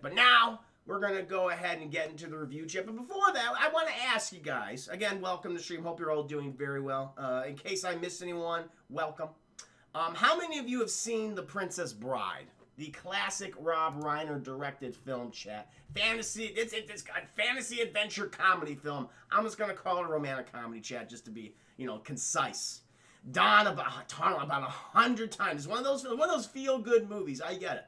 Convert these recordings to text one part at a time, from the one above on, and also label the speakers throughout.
Speaker 1: But now we're going to go ahead and get into the review, chat. But before that, I want to ask you guys, again, welcome to the stream. Hope you're all doing very well. In case I missed anyone, welcome. How many of you have seen The Princess Bride? The classic Rob Reiner directed film, chat. Fantasy, it's a fantasy adventure comedy film. I'm just going to call it a romantic comedy, chat, just to be, concise. Don talking about 100 times. It's one of those feel-good movies. I get it.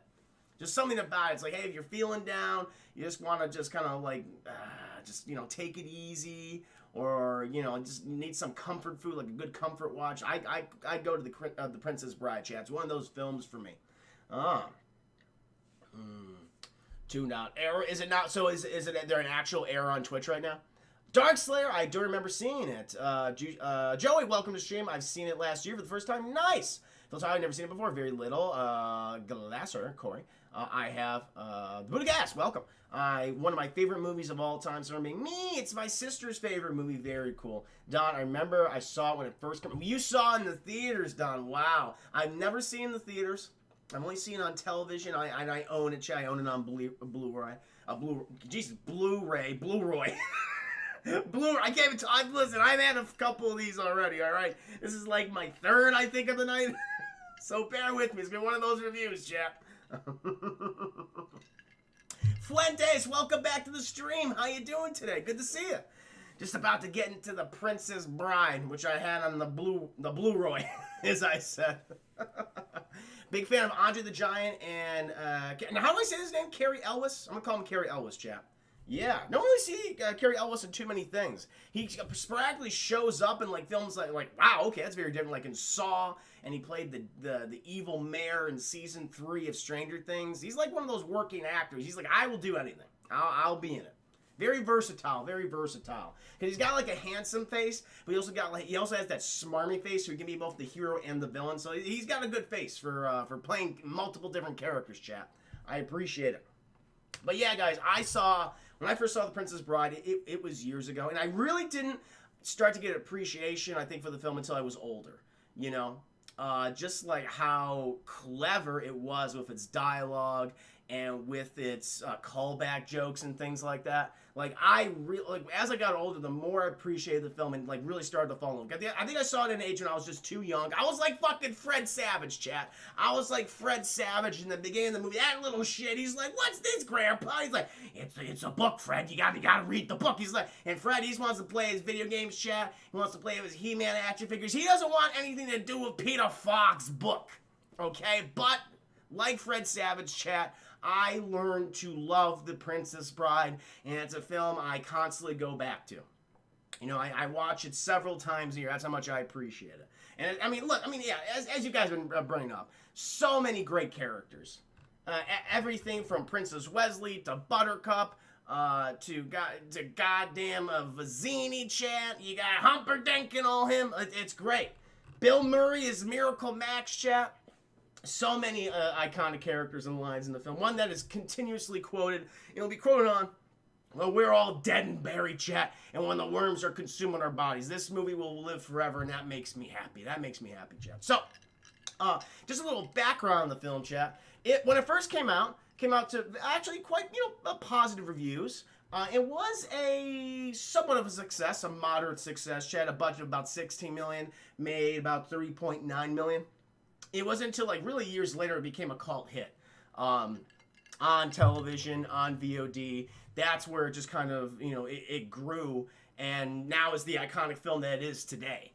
Speaker 1: Just something about it. It's like, hey, if you're feeling down, you just want to just kind of like, take it easy, or just need some comfort food, like a good comfort watch. I go to the Princess Bride, chat. It's one of those films for me. Tuned out. Error? Is it not? So is it there an actual error on Twitch right now? Dark Slayer, I do remember seeing it. Joey, welcome to stream. I've seen it last year for the first time. Nice. Phil Tyler, I've never seen it before. Very little. Glasser, Corey. I have Buddha Gas, welcome. One of my favorite movies of all time, starring me. It's my sister's favorite movie. Very cool. Don, I remember I saw it when it first came. You saw it in the theaters, Don. Wow. I've never seen it in the theaters. I've only seen it on television. I own it, chat. I own it on Blu-ray. Blu-ray. I can't even talk. Listen, I've had a couple of these already, all right? This is like my third, I think, of the night. So bear with me. It's been one of those reviews, chap. Fuentes, welcome back to the stream. How you doing today? Good to see you. Just about to get into The Princess Bride, which I had on the Blu-ray, as I said. Big fan of Andre the Giant and, now how do I say his name? Cary Elwes? I'm going to call him Cary Elwes, chap. Yeah, don't really see Cary Elwes in too many things. He sporadically shows up in like films like wow, okay, that's very different. Like in Saw, and he played the evil mayor in season 3 of Stranger Things. He's like one of those working actors. He's like, I will do anything. I'll be in it. Very versatile, very versatile. Because he's got like a handsome face, but he also has that smarmy face, so he can be both the hero and the villain. So he's got a good face for playing multiple different characters, chat. I appreciate it. But yeah, guys, when I first saw The Princess Bride, it was years ago, and I really didn't start to get appreciation, I think, for the film until I was older, just like how clever it was with its dialogue and with its callback jokes and things like that. Like, as I got older, the more I appreciated the film and, like, really started to fall in love. I think I saw it at an age when I was just too young. I was like fucking Fred Savage, chat. I was like Fred Savage in the beginning of the movie. That little shit. He's like, what's this, Grandpa? He's like, it's a book, Fred. You gotta read the book. He's like, and Fred, he wants to play his video games, chat. He wants to play his He-Man action figures. He doesn't want anything to do with Peter Fogg's book. Okay? But, like Fred Savage, chat, I learned to love The Princess Bride, and it's a film I constantly go back to. I watch it several times a year. That's how much I appreciate it. And, yeah, as you guys have been bringing up, so many great characters. Everything from Princess Wesley to Buttercup to goddamn Vizzini, chat. You got Humperdinck and all him. It's great. Bill Murray is Miracle Max, chat. So many iconic characters and lines in the film. One that is continuously quoted. It'll be quoted on, well, we're all dead and buried, chat, and when the worms are consuming our bodies. This movie will live forever, and that makes me happy. That makes me happy, chat. So, just a little background on the film, chat. When it first came out to actually quite, positive reviews. It was somewhat of a success, a moderate success, chat. A budget of about $16 million, made about $3.9 million. It wasn't until, like, really years later it became a cult hit. On television, on VOD. That's where it just kind of, it grew. And now is the iconic film that it is today.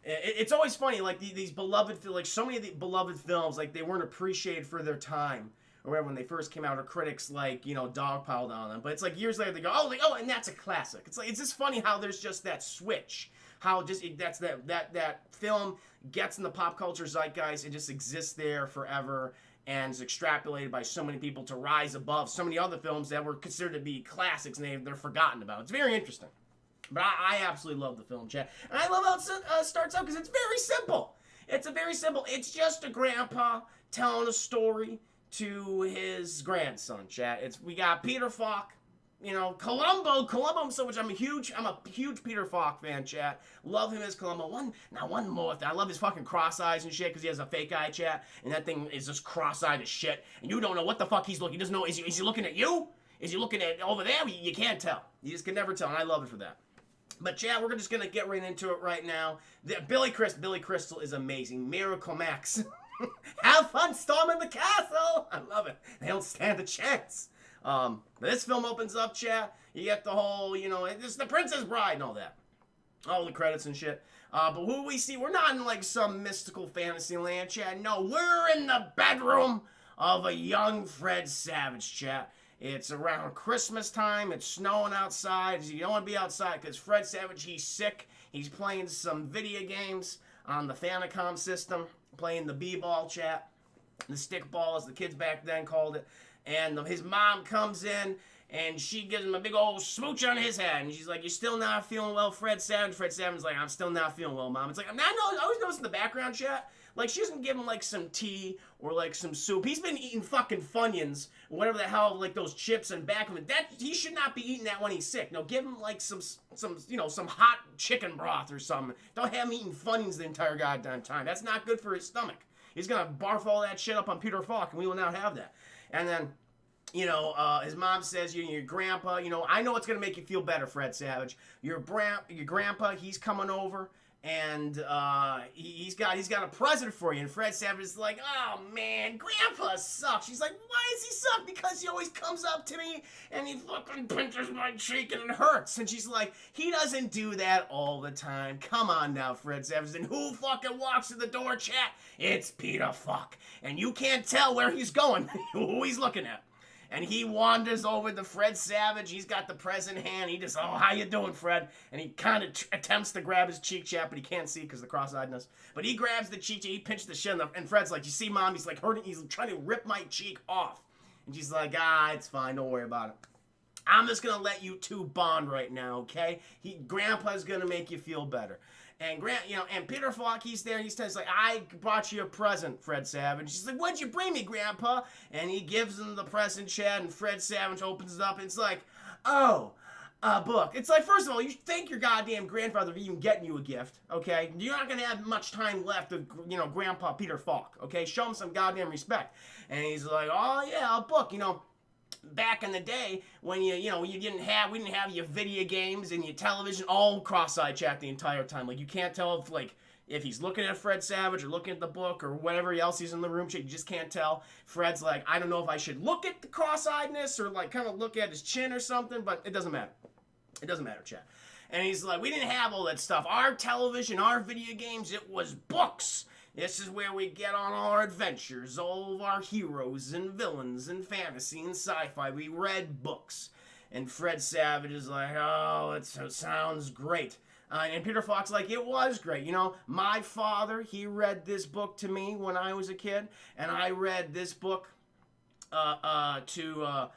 Speaker 1: It's always funny, like, these beloved, like, so many of the beloved films, like, they weren't appreciated for their time. Or whatever, when they first came out, or critics, like, dogpiled on them. But it's like years later, they go, oh, and that's a classic. It's just funny how there's just that switch. How just that film gets in the pop culture zeitgeist. It just exists there forever and is extrapolated by so many people to rise above so many other films that were considered to be classics and they're forgotten about. It's very interesting. But I absolutely love the film, chat. And I love how it starts out because it's very simple. It's just a grandpa telling a story to his grandson, chat. We got Peter Falk You know, Columbo so much. I'm a huge Peter Falk fan, chat. Love him as Columbo. One more thing. I love his fucking cross eyes and shit because he has a fake eye, chat. And that thing is just cross-eyed as shit. And you don't know what the fuck he's looking. He doesn't know. Is he looking at you? Is he looking at over there? You can't tell. You just can never tell. And I love it for that. But chat, we're just gonna get right into it right now. Billy Crystal is amazing. Miracle Max. Have fun storming the castle. I love it. They don't stand a chance. This film opens up, chat. You get the whole, you know, it's the Princess Bride and all that. All the credits and shit. But who we see, we're not in like some mystical fantasy land, chat. No, we're in the bedroom of a young Fred Savage, chat. It's around Christmas time. It's snowing outside. You don't want to be outside because Fred Savage, he's sick. He's playing some video games on the Famicom system, playing the b-ball, chat. The stick ball, as the kids back then called it. And his mom comes in, and she gives him a big old smooch on his head. And she's like, "You're still not feeling well, Fred Savage?" Fred Savage's like, "I'm still not feeling well, Mom." It's like, I always notice in the background, chat, like, she doesn't give him, like, some tea or, like, some soup. He's been eating fucking Funyuns, whatever the hell, like, those chips and back of it. He should not be eating that when he's sick. No, give him, like, some hot chicken broth or something. Don't have him eating Funyuns the entire goddamn time. That's not good for his stomach. He's gonna barf all that shit up on Peter Falk, and we will not have that. And then, you know, his mom says, your grandpa, you know, I know it's going to make you feel better, Fred Savage. Your grandpa, he's coming over, and he's got a present for you. And Fred Savage is like, "Oh, man, Grandpa sucks." She's like, "Why does he suck?" "Because he always comes up to me, and he fucking pinches my cheek, and it hurts." And she's like, "He doesn't do that all the time. Come on now, Fred Savage." And who fucking walks in the door, chat? It's Peter Falk. And you can't tell where he's going, who he's looking at. And he wanders over to Fred Savage. He's got the present hand. He just, "Oh, how you doing, Fred?" And he kind of attempts to grab his cheek, chat, but he can't see because of the cross-eyedness. But he grabs the cheek, he pinches the shit, and Fred's like, "You see, Mom?" He's like hurting. He's trying to rip my cheek off. And she's like, "It's fine. Don't worry about it. I'm just going to let you two bond right now, okay? Grandpa's going to make you feel better." And and Peter Falk, he's there, and he's like, "I brought you a present, Fred Savage." She's like, "What'd you bring me, Grandpa?" And he gives him the present, chat, and Fred Savage opens it up, and it's like, "Oh, a book." It's like, first of all, you thank your goddamn grandfather for even getting you a gift, okay? You're not gonna have much time left of, Grandpa Peter Falk, okay? Show him some goddamn respect. And he's like, "Oh yeah, a book, back in the day when we didn't have your video games and your television all cross-eyed, chat, the entire time. Like, you can't tell if he's looking at Fred Savage or looking at the book or whatever else he's in the room, chat. You just can't tell. Fred's like, I don't know if I should look at the cross-eyedness or like kind of look at his chin or something, but it doesn't matter. It doesn't matter, chat. And he's like, "We didn't have all that stuff. Our television, our video games, it was books. This is where we get on our adventures, all of our heroes and villains and fantasy and sci-fi. We read books." And Fred Savage is like, "Oh, it sounds great." And Peter Falk's like, "It was great. My father, he read this book to me when I was a kid, and I read this book to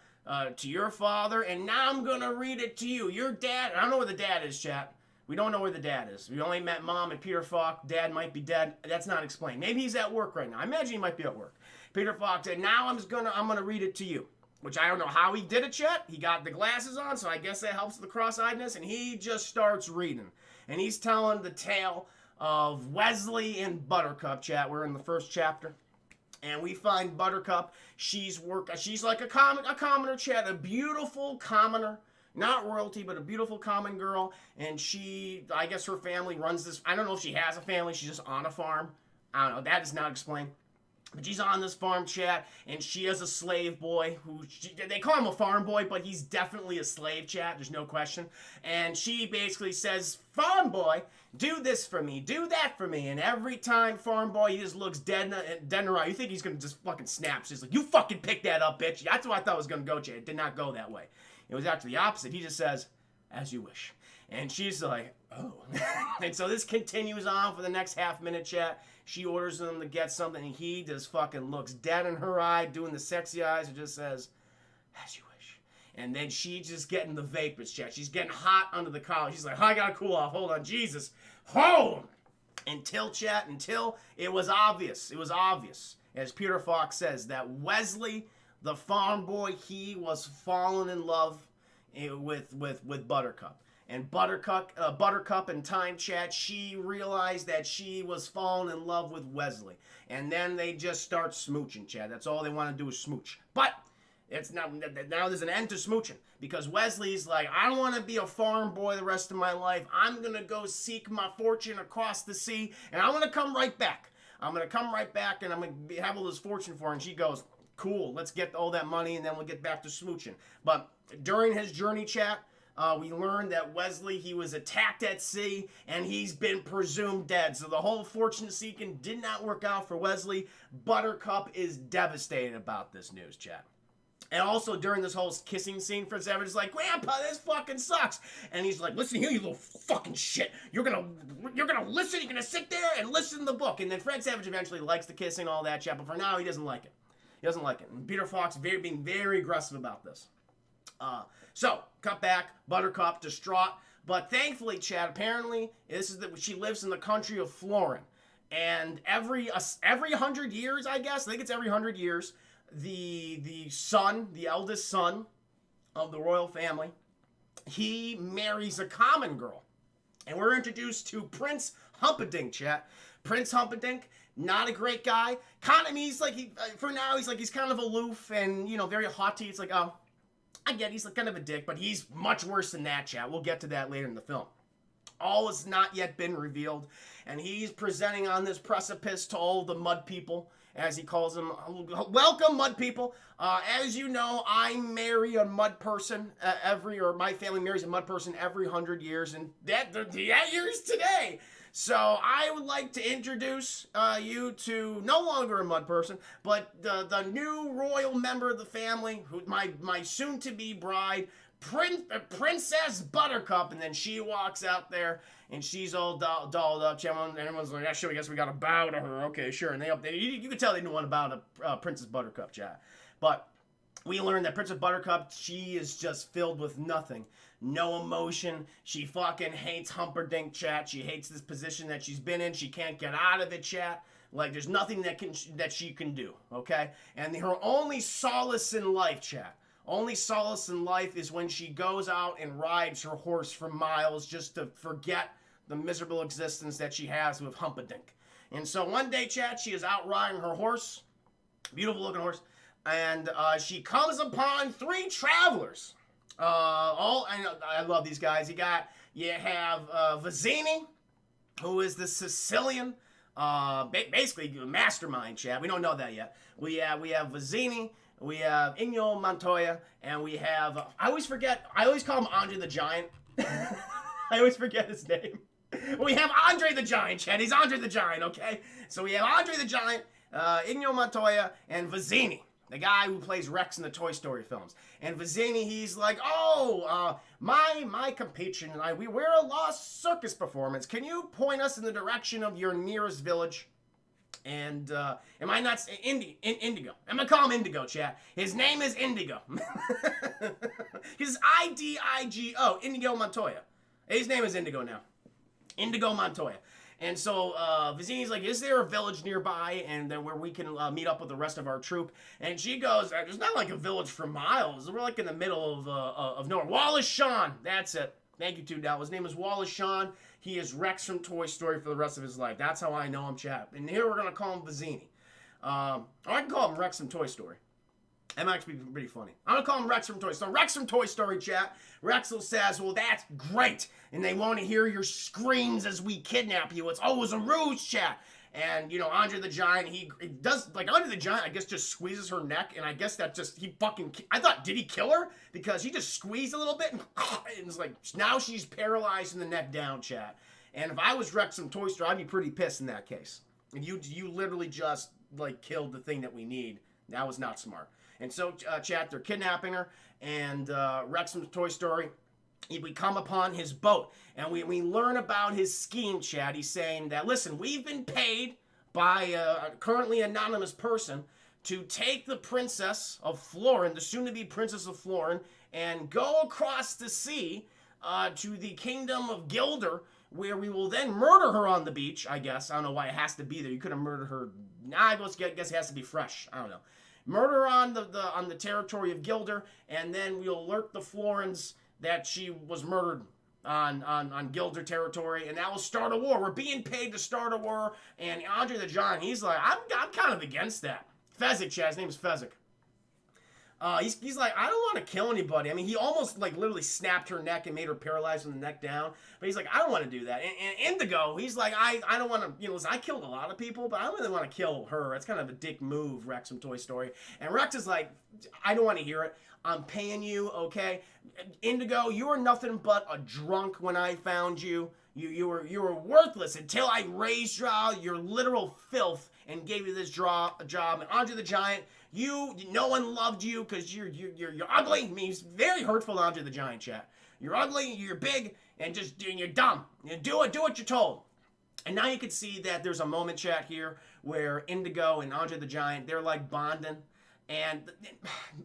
Speaker 1: your father, and now I'm gonna read it to you. Your dad," I don't know where the dad is, chat. We don't know where the dad is. We only met Mom and Peter Falk. Dad might be dead. That's not explained. Maybe he's at work right now. I imagine he might be at work. Peter Falk said, "Now I'm gonna read it to you." Which I don't know how he did it yet. He got the glasses on, so I guess that helps with the cross-eyedness. And he just starts reading. And he's telling the tale of Wesley and Buttercup, chat. We're in the first chapter. And we find Buttercup. She's like a commoner, chat. A beautiful commoner. Not royalty, but a beautiful common girl. And I guess her family runs this. I don't know if she has a family. She's just on a farm. I don't know. That is not explained. But she's on this farm, chat, and she has a slave boy they call him a farm boy, but he's definitely a slave, chat. There's no question. And she basically says, "Farm boy, do this for me, do that for me." And every time farm boy, he just looks dead in the eye. You think he's going to just fucking snap. She's like, "You fucking pick that up, bitch." That's what I thought was going to go, chat. It did not go that way. It was actually the opposite. He just says, "As you wish." And she's like, "Oh." And so this continues on for the next half-minute, chat. She orders him to get something, and he just fucking looks dead in her eye, doing the sexy eyes, and just says, "As you wish." And then she's just getting the vapors, chat. She's getting hot under the collar. She's like, "I gotta cool off. Hold on, Jesus. Hold!" Until it was obvious, as Peter Falk says, that Wesley, the farm boy, he was falling in love with Buttercup. And Buttercup in time, chat, she realized that she was falling in love with Wesley. And then they just start smooching, chat. That's all they want to do is smooch. But it's now there's an end to smooching. Because Wesley's like, I don't want to be a farm boy the rest of my life. I'm going to go seek my fortune across the sea. And I'm going to come right back. I'm going to come right back and I'm going to have all this fortune for her. And she goes, cool, let's get all that money and then we'll get back to smooching. But during his journey, chat, we learned that Wesley, he was attacked at sea, and he's been presumed dead. So the whole fortune seeking did not work out for Wesley. Buttercup is devastated about this news, chat. And also during this whole kissing scene, Fred Savage is like, Grandpa, this fucking sucks. And he's like, listen here, you little fucking shit. You're gonna listen, you're gonna sit there and listen to the book. And then Fred Savage eventually likes the kissing, all that chat, but for now he doesn't like it. He doesn't like it. And Peter Fox being very aggressive about this. So, cut back, Buttercup, distraught. But thankfully, Chad, apparently, she lives in the country of Florin. And every 100 years, I guess, I think it's every 100 years, the son, the eldest son of the royal family, he marries a common girl. And we're introduced to Prince Humperdinck, chat. Prince Humperdinck, not a great guy. Kind of, he's like, for now, he's kind of aloof and, very haughty. It's like, oh, I get he's kind of a dick, but he's much worse than that, chat. We'll get to that later in the film. All has not yet been revealed, and he's presenting on this precipice to all the mud people, as he calls them. Welcome, mud people. As you know, I marry a mud person my family marries a mud person every 100 years, and that year's today. So I would like to introduce you to no longer a mud person, but the new royal member of the family, my soon-to-be bride, Princess Buttercup. And then she walks out there, and she's all dolled up. Everyone's like, yeah, sure, I guess we got to bow to her. Okay, sure. And you can tell they didn't want to bow to Princess Buttercup, chat. But we learned that Princess Buttercup, she is just filled with nothing. No emotion. She fucking hates Humperdinck, chat. She hates this position that she's been in. She can't get out of it, chat. Like, there's nothing that she can do, okay? And her only solace in life, chat, only solace in life is when she goes out and rides her horse for miles just to forget the miserable existence that she has with Humperdinck. And so one day, chat, she is out riding her horse, beautiful looking horse, and she comes upon 3 travelers. I love these guys. You have Vizzini, who is the Sicilian, basically mastermind, chat. We don't know that yet. We have Vizzini, we have Inigo Montoya, and we have, I always call him Andre the Giant. I always forget his name. We have Andre the Giant, chat. He's Andre the Giant, okay? So we have Andre the Giant, Inigo Montoya, and Vizzini, the guy who plays Rex in the Toy Story films. And Vizzini, he's like, my compatriot and I, we're a lost circus performance. Can you point us in the direction of your nearest village? And, am I not, Indigo. I'm gonna call him Indigo, chat. His name is Indigo. His I-D-I-G-O, Inigo Montoya. His name is Indigo now. Indigo Montoya. And so Vizzini's like, is there a village nearby and then where we can meet up with the rest of our troop? And she goes, there's not like a village for miles. We're like in the middle of nowhere. Wallace Shawn. That's it. Thank you, $2. His name is Wallace Shawn. He is Rex from Toy Story for the rest of his life. That's how I know him, chap. And here we're going to call him Vizzini. Or I can call him Rex from Toy Story. That might be pretty funny. I'm going to call him Rex from Toy Story. Rex from Toy Story, chat. Rexel says, well, that's great. And they want to hear your screams as we kidnap you. It's always a ruse, chat. And, Andre the Giant, he does, like, Andre the Giant, I guess, just squeezes her neck. And I guess that just, I thought, did he kill her? Because he just squeezed a little bit. And it's like, now she's paralyzed from the neck down, chat. And if I was Rex from Toy Story, I'd be pretty pissed in that case. And you literally just, like, killed the thing that we need. That was not smart. And so, chat, they're kidnapping her, and Rex from Toy Story, we come upon his boat, and we learn about his scheme, chat. He's saying that, listen, we've been paid by a currently anonymous person to take the Princess of Florin, the soon-to-be Princess of Florin, and go across the sea to the Kingdom of Gilder, where we will then murder her on the beach, I guess. I don't know why it has to be there. You could have murdered her. I guess it has to be fresh. I don't know. murder on the territory of Gilder, and then we'll alert the Florins that she was murdered on Gilder territory, and that will start a war. We're being paid to start a war, and Andre the Giant, he's like, I'm kind of against that. Fezzik, Chad, his name is Fezzik. He's like, I don't want to kill anybody. I mean, he almost like literally snapped her neck and made her paralyzed from the neck down. But he's like, I don't want to do that. And Indigo, he's like, I don't want to, listen, I killed a lot of people, but I don't really want to kill her. That's kind of a dick move, Rex from Toy Story. And Rex is like, I don't want to hear it. I'm paying you, okay? Indigo, you were nothing but a drunk when I found you. You were worthless until I raised your literal filth and gave you this job. And Andre the Giant, no one loved you because you're ugly. I mean, he's very hurtful to Andre the Giant, chat. You're ugly, you're big, and you're dumb. You do what you're told. And now you can see that there's a moment, chat, here where Indigo and Andre the Giant, they're like bonding. And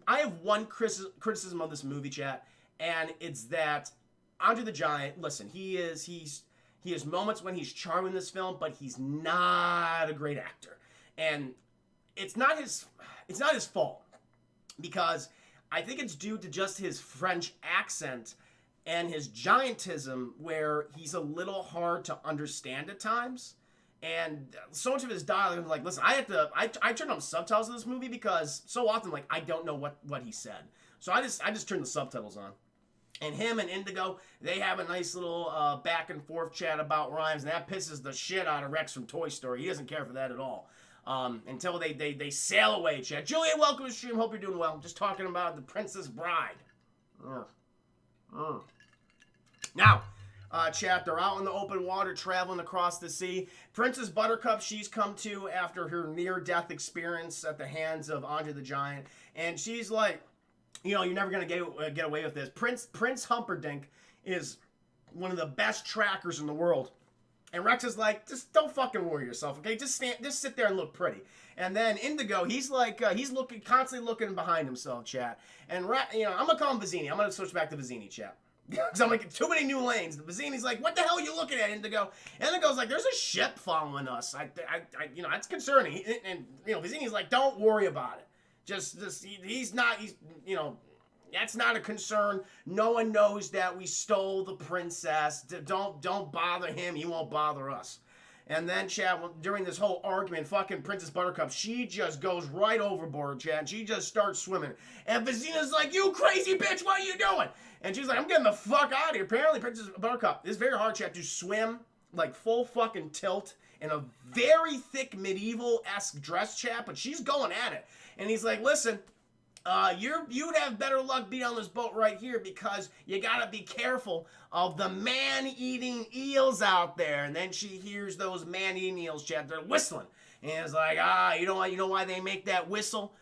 Speaker 1: I have one criticism of this movie, chat, and it's that Andre the Giant, listen, he has moments when he's charming in this film, but he's not a great actor. And it's not his fault, because I think it's due to just his French accent and his giantism, where he's a little hard to understand at times. And so much of his dialogue, I'm like, listen, I turned on subtitles in this movie because so often, like, I don't know what he said. So I just turned the subtitles on. And him and Indigo, they have a nice little back and forth chat about rhymes, and that pisses the shit out of Rex from Toy Story. He doesn't care for that at all. Until they sail away, chat. Julian, welcome to the stream. Hope you're doing well. Just talking about The Princess Bride. Now, chat, they're out in the open water traveling across the sea. Princess Buttercup, she's come to after her near-death experience at the hands of Andre the Giant. And she's like, you're never going to get away with this. Prince Humperdinck is one of the best trackers in the world. And Rex is like, just don't fucking worry yourself, okay? Just sit there and look pretty. And then Indigo, he's like, he's constantly looking behind himself, chat. And I'm gonna call him Vizzini. I'm gonna switch back to Vizzini, chat. Because I'm like, too many new lanes. Vizzini's like, what the hell are you looking at, Indigo? And Indigo's like, there's a ship following us. That's concerning. And Vizzini's like, don't worry about it. That's not a concern. No one knows that we stole the princess. Don't bother him. He won't bother us. And then, chat, during this whole argument, fucking Princess Buttercup, she just goes right overboard, chat. And she just starts swimming. And Vizina's like, you crazy bitch, what are you doing? And she's like, I'm getting the fuck out of here. Apparently, Princess Buttercup, it's very hard, chat, to swim like full fucking tilt in a very thick medieval-esque dress, chat, but she's going at it. And he's like, listen, you'd have better luck being on this boat right here because you gotta be careful of the man-eating eels out there. And then she hears those man-eating eels, chat. They're whistling. And it's like, you know why they make that whistle?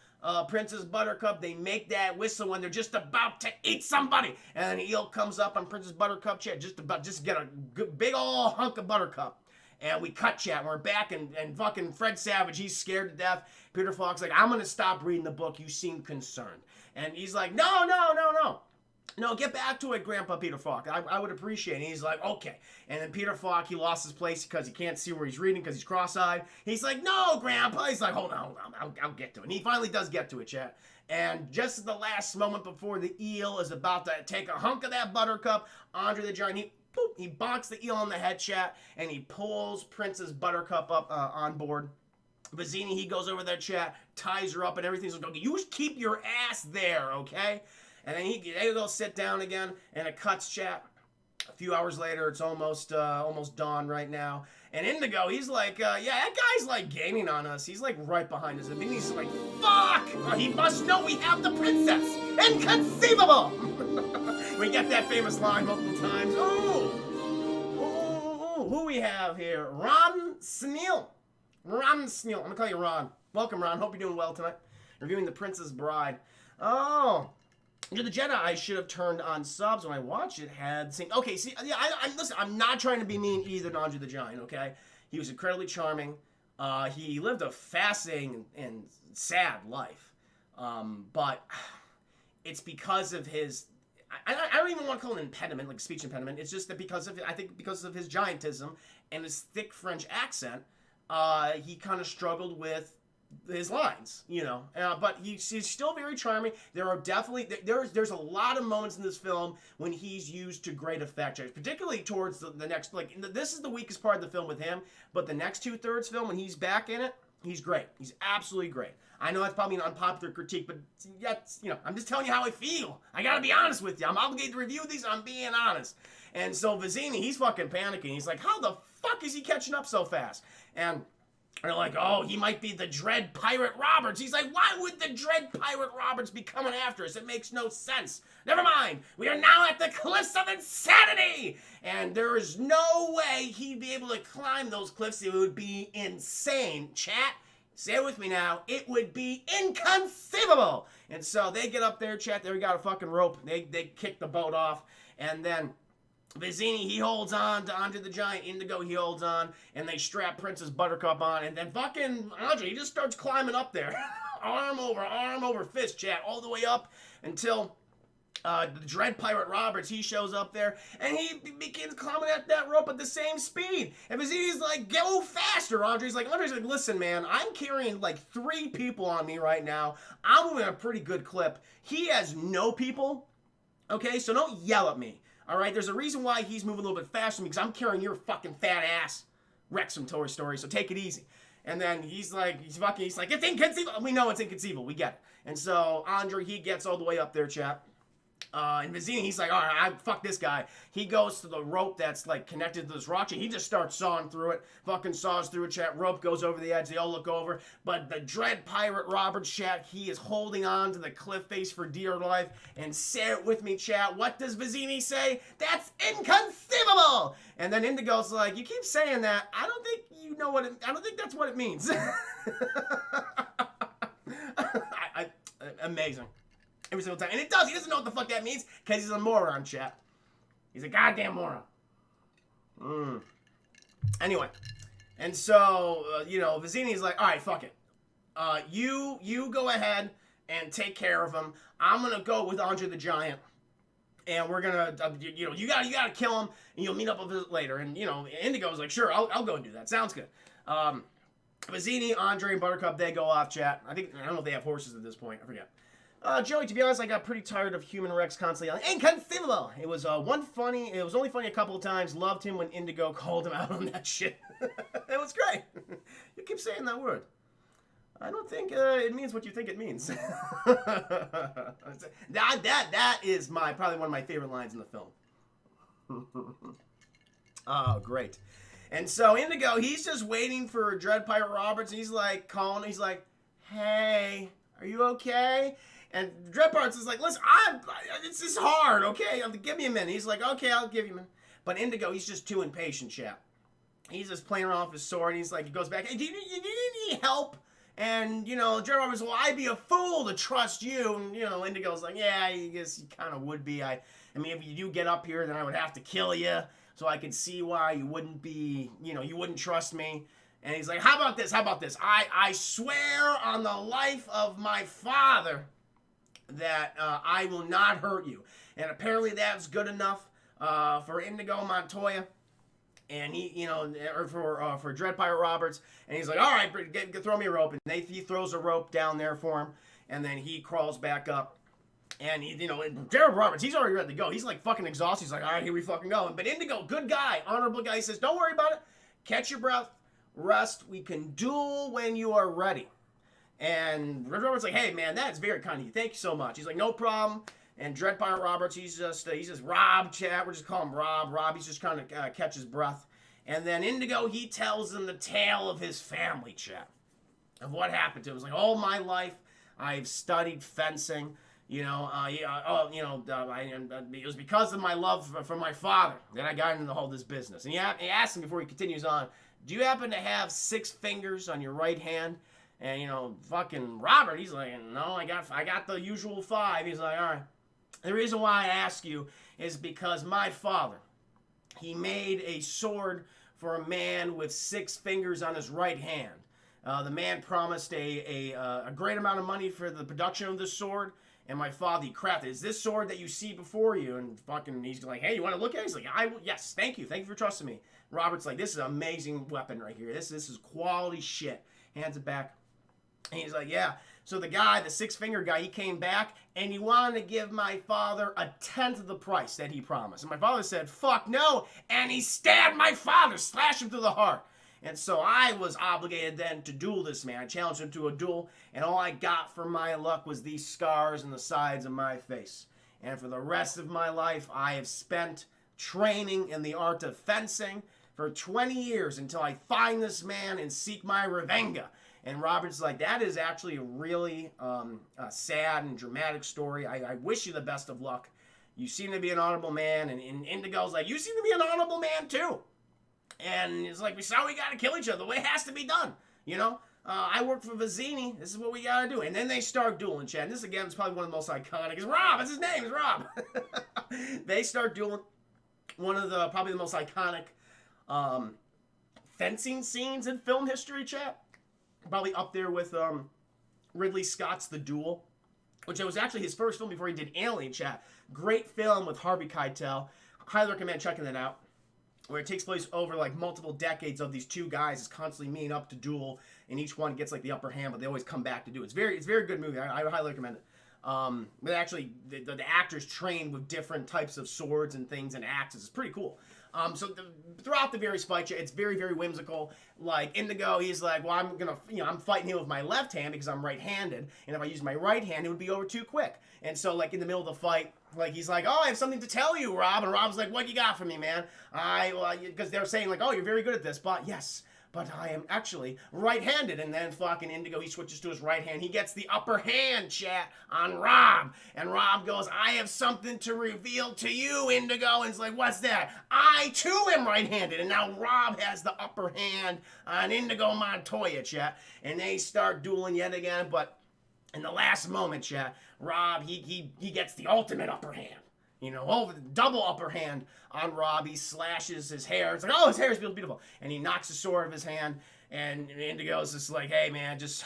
Speaker 1: Princess Buttercup, they make that whistle when they're just about to eat somebody. And then an eel comes up on Princess Buttercup, chat, just get a big old hunk of Buttercup. And we cut, chat. We're back, and fucking Fred Savage, he's scared to death. Peter Falk's like, I'm going to stop reading the book. You seem concerned. And he's like, no. No, get back to it, Grandpa Peter Falk. I would appreciate it. And he's like, okay. And then Peter Falk, he lost his place because he can't see where he's reading because he's cross-eyed. He's like, no, Grandpa. He's like, hold on. I'll get to it. And he finally does get to it, chat. And just at the last moment before the eel is about to take a hunk of that Buttercup, Andre the Giant, he bonks the eel on the head, chat, and he pulls Princess Buttercup up on board. Vizzini, he goes over there, chat, ties her up and everything's like, okay, you just keep your ass there, okay? And then they go sit down again, and it cuts, chat. A few hours later, it's almost dawn right now. And Indigo, he's like, yeah, that guy's like gaining on us. He's like right behind us. And he's like, fuck! He must know we have the princess! Inconceivable! We get that famous line multiple times. Who we have here? Ron Sneal. I'm gonna call you Ron. Welcome, Ron. Hope you're doing well tonight. Reviewing The Princess Bride. Oh, The Jedi, I should have turned on subs when I watched it. Had seen. Okay, see, yeah, listen. I'm not trying to be mean either to Andre the Giant. Okay, he was incredibly charming. He lived a fascinating and sad life. But it's because of his. I don't even want to call it an impediment, like speech impediment. It's just that because of his giantism and his thick French accent, he kind of struggled with his lines, you know, but he's still very charming. There are definitely there's a lot of moments in this film when he's used to great effect, particularly towards the next, like, this is the weakest part of the film with him, but the next 2/3 film when he's back in it, he's great. He's absolutely great. I know that's probably an unpopular critique, but that's, you know, I'm just telling you how I feel. I gotta be honest with you. I'm obligated to review these. I'm being honest. And so Vizzini, he's fucking panicking. He's like, how the fuck is he catching up so fast? And they're like, oh, he might be the Dread Pirate Roberts. He's like, why would the Dread Pirate Roberts be coming after us? It makes no sense. Never mind. We are now at the cliffs of insanity. And there is no way he'd be able to climb those cliffs. It would be insane. Chat, say it with me now. It would be inconceivable. And so they get up there, chat. They got a fucking rope. They kick the boat off. And then Vizzini, he holds on to Andre the Giant. Indigo, he holds on, and they strap Princess Buttercup on, and then fucking Andre, he just starts climbing up there. arm over fist, chat, all the way up until the Dread Pirate Roberts, he shows up there, and he begins climbing at that rope at the same speed. And Vizzini's like, go faster, Andre's like, listen, man, I'm carrying like 3 people on me right now. I'm moving at a pretty good clip. He has no people, okay, so don't yell at me. All right, there's a reason why he's moving a little bit faster because I'm carrying your fucking fat ass. Rex from Toy Story, so take it easy. And then he's like, it's inconceivable. We know it's inconceivable. We get it. And so Andre, he gets all the way up there, chap. And Vizzini, he's like, all right, fuck this guy. He goes to the rope that's like connected to this rock. He just starts sawing through it. Fucking saws through it, chat. Rope goes over the edge. They all look over. But the Dread Pirate Roberts, chat, he is holding on to the cliff face for dear life. And say it with me, chat. What does Vizzini say? That's inconceivable! And then Indigo's like, you keep saying that. I don't think you know what I don't think that's what it means. Amazing. Every single time. And it does. He doesn't know what the fuck that means because he's a moron, chat. He's a goddamn moron. Anyway. And so, you know, Vizzini's like, all right, fuck it. You go ahead and take care of him. I'm going to go with Andre the Giant. And we're going to, you know, you gotta kill him. And you'll meet up with it later. And, you know, Indigo's like, sure, I'll go and do that. Sounds good. Vizzini, Andre, and Buttercup, they go off, chat. I don't know if they have horses at this point. I forget. Joey, to be honest, I got pretty tired of Human Rex constantly yelling, inconceivable! It was only funny a couple of times. Loved him when Indigo called him out on that shit. It was great. You keep saying that word. I don't think it means what you think it means. that is probably one of my favorite lines in the film. Oh, great. And so Indigo, he's just waiting for Dread Pirate Roberts, and he's like calling, he's like, hey, are you okay? And Dread Pirates is like, listen, it's just hard, okay? Give me a minute. He's like, okay, I'll give you a minute. But Indigo, he's just too impatient, chap. He's just playing around with his sword, and he's like, he goes back, hey, do you need help? And, you know, Dread Roberts, well, I'd be a fool to trust you. And, you know, Indigo's like, yeah, I guess you kind of would be. I mean, if you do get up here, then I would have to kill you. So I could see why you wouldn't be, you know, you wouldn't trust me. And he's like, how about this? I swear on the life of my father that I will not hurt you. And apparently that's good enough for Indigo Montoya. And he, you know, or for Dread Pirate Roberts. And he's like, all right, throw me a rope. And he throws a rope down there for him. And then he crawls back up. And he, you know, Dread Roberts, he's already ready to go. He's like fucking exhausted. He's like, all right, here we fucking go. But Indigo, good guy, honorable guy, he says, don't worry about it. Catch your breath. Rest. We can duel when you are ready. And Dread Roberts like, hey man, that's very kind of you. Thank you so much. He's like, no problem. And Dread Pirate Roberts, he's just Rob, chat. We're just calling him Rob. Rob, he's just trying to catch his breath. And then Indigo, he tells him the tale of his family, chat, of what happened to him. It's like, all my life, I've studied fencing. You know, it was because of my love for my father that I got into this business. And he asked him before he continues on, do you happen to have 6 fingers on your right hand? And, you know, fucking Robert, he's like, no, I got the usual 5. He's like, all right. The reason why I ask you is because my father, he made a sword for a man with 6 fingers on his right hand. The man promised a great amount of money for the production of this sword. And my father, he crafted, is this sword that you see before you? And fucking, he's like, hey, you want to look at it? He's like, yes, thank you for trusting me. Robert's like, this is an amazing weapon right here. This is quality shit. Hands it back. And he's like, yeah. So the guy, the six-finger guy, he came back and he wanted to give my father a tenth of the price that he promised. And my father said, fuck no. And he stabbed my father, slashed him through the heart. And so I was obligated then to duel this man. I challenged him to a duel, and all I got for my luck was these scars on the sides of my face. And for the rest of my life, I have spent training in the art of fencing for 20 years until I find this man and seek my revenga. And Robert's like, that is actually a really sad and dramatic story. I wish you the best of luck. You seem to be an honorable man. And Indigo's like, you seem to be an honorable man too. And it's like, we saw we got to kill each other. The way it has to be done, you know? I work for Vizzini. This is what we got to do. And then they start dueling, Chad. And this, again, is probably one of the most iconic. It's Rob. That's his name. It's Rob. They start dueling. One of the, probably the most iconic fencing scenes in film history, Chad. Probably up there with Ridley Scott's The Duel, which was actually his first film before he did Alien, Chat. Great film with Harvey Keitel. Highly recommend checking that out. Where it takes place over like multiple decades of these two guys is constantly meeting up to duel, and each one gets like the upper hand, but they always come back to do it. It's very good movie. I highly recommend it. But actually, the actors train with different types of swords and things and axes. It's pretty cool. Throughout the various fights, it's very whimsical. Like Indigo, he's like, well, I'm fighting him with my left hand because I'm right-handed, and if I use my right hand, it would be over too quick. And so, like in the middle of the fight, like he's like, oh, I have something to tell you, Rob. And Rob's like, what you got for me, man? Because they're saying like, oh, you're very good at this, but yes. But I am actually right-handed. And then fucking Indigo, he switches to his right hand. He gets the upper hand, chat, on Rob. And Rob goes, I have something to reveal to you, Indigo. And it's like, what's that? I, too, am right-handed. And now Rob has the upper hand on Indigo Montoya, chat. And they start dueling yet again. But in the last moment, chat, Rob, he gets the ultimate upper hand. You know, over the double upper hand on Rob. He slashes his hair. It's like, oh, his hair is beautiful. And he knocks the sword out of his hand. And Indigo's just like, hey, man, just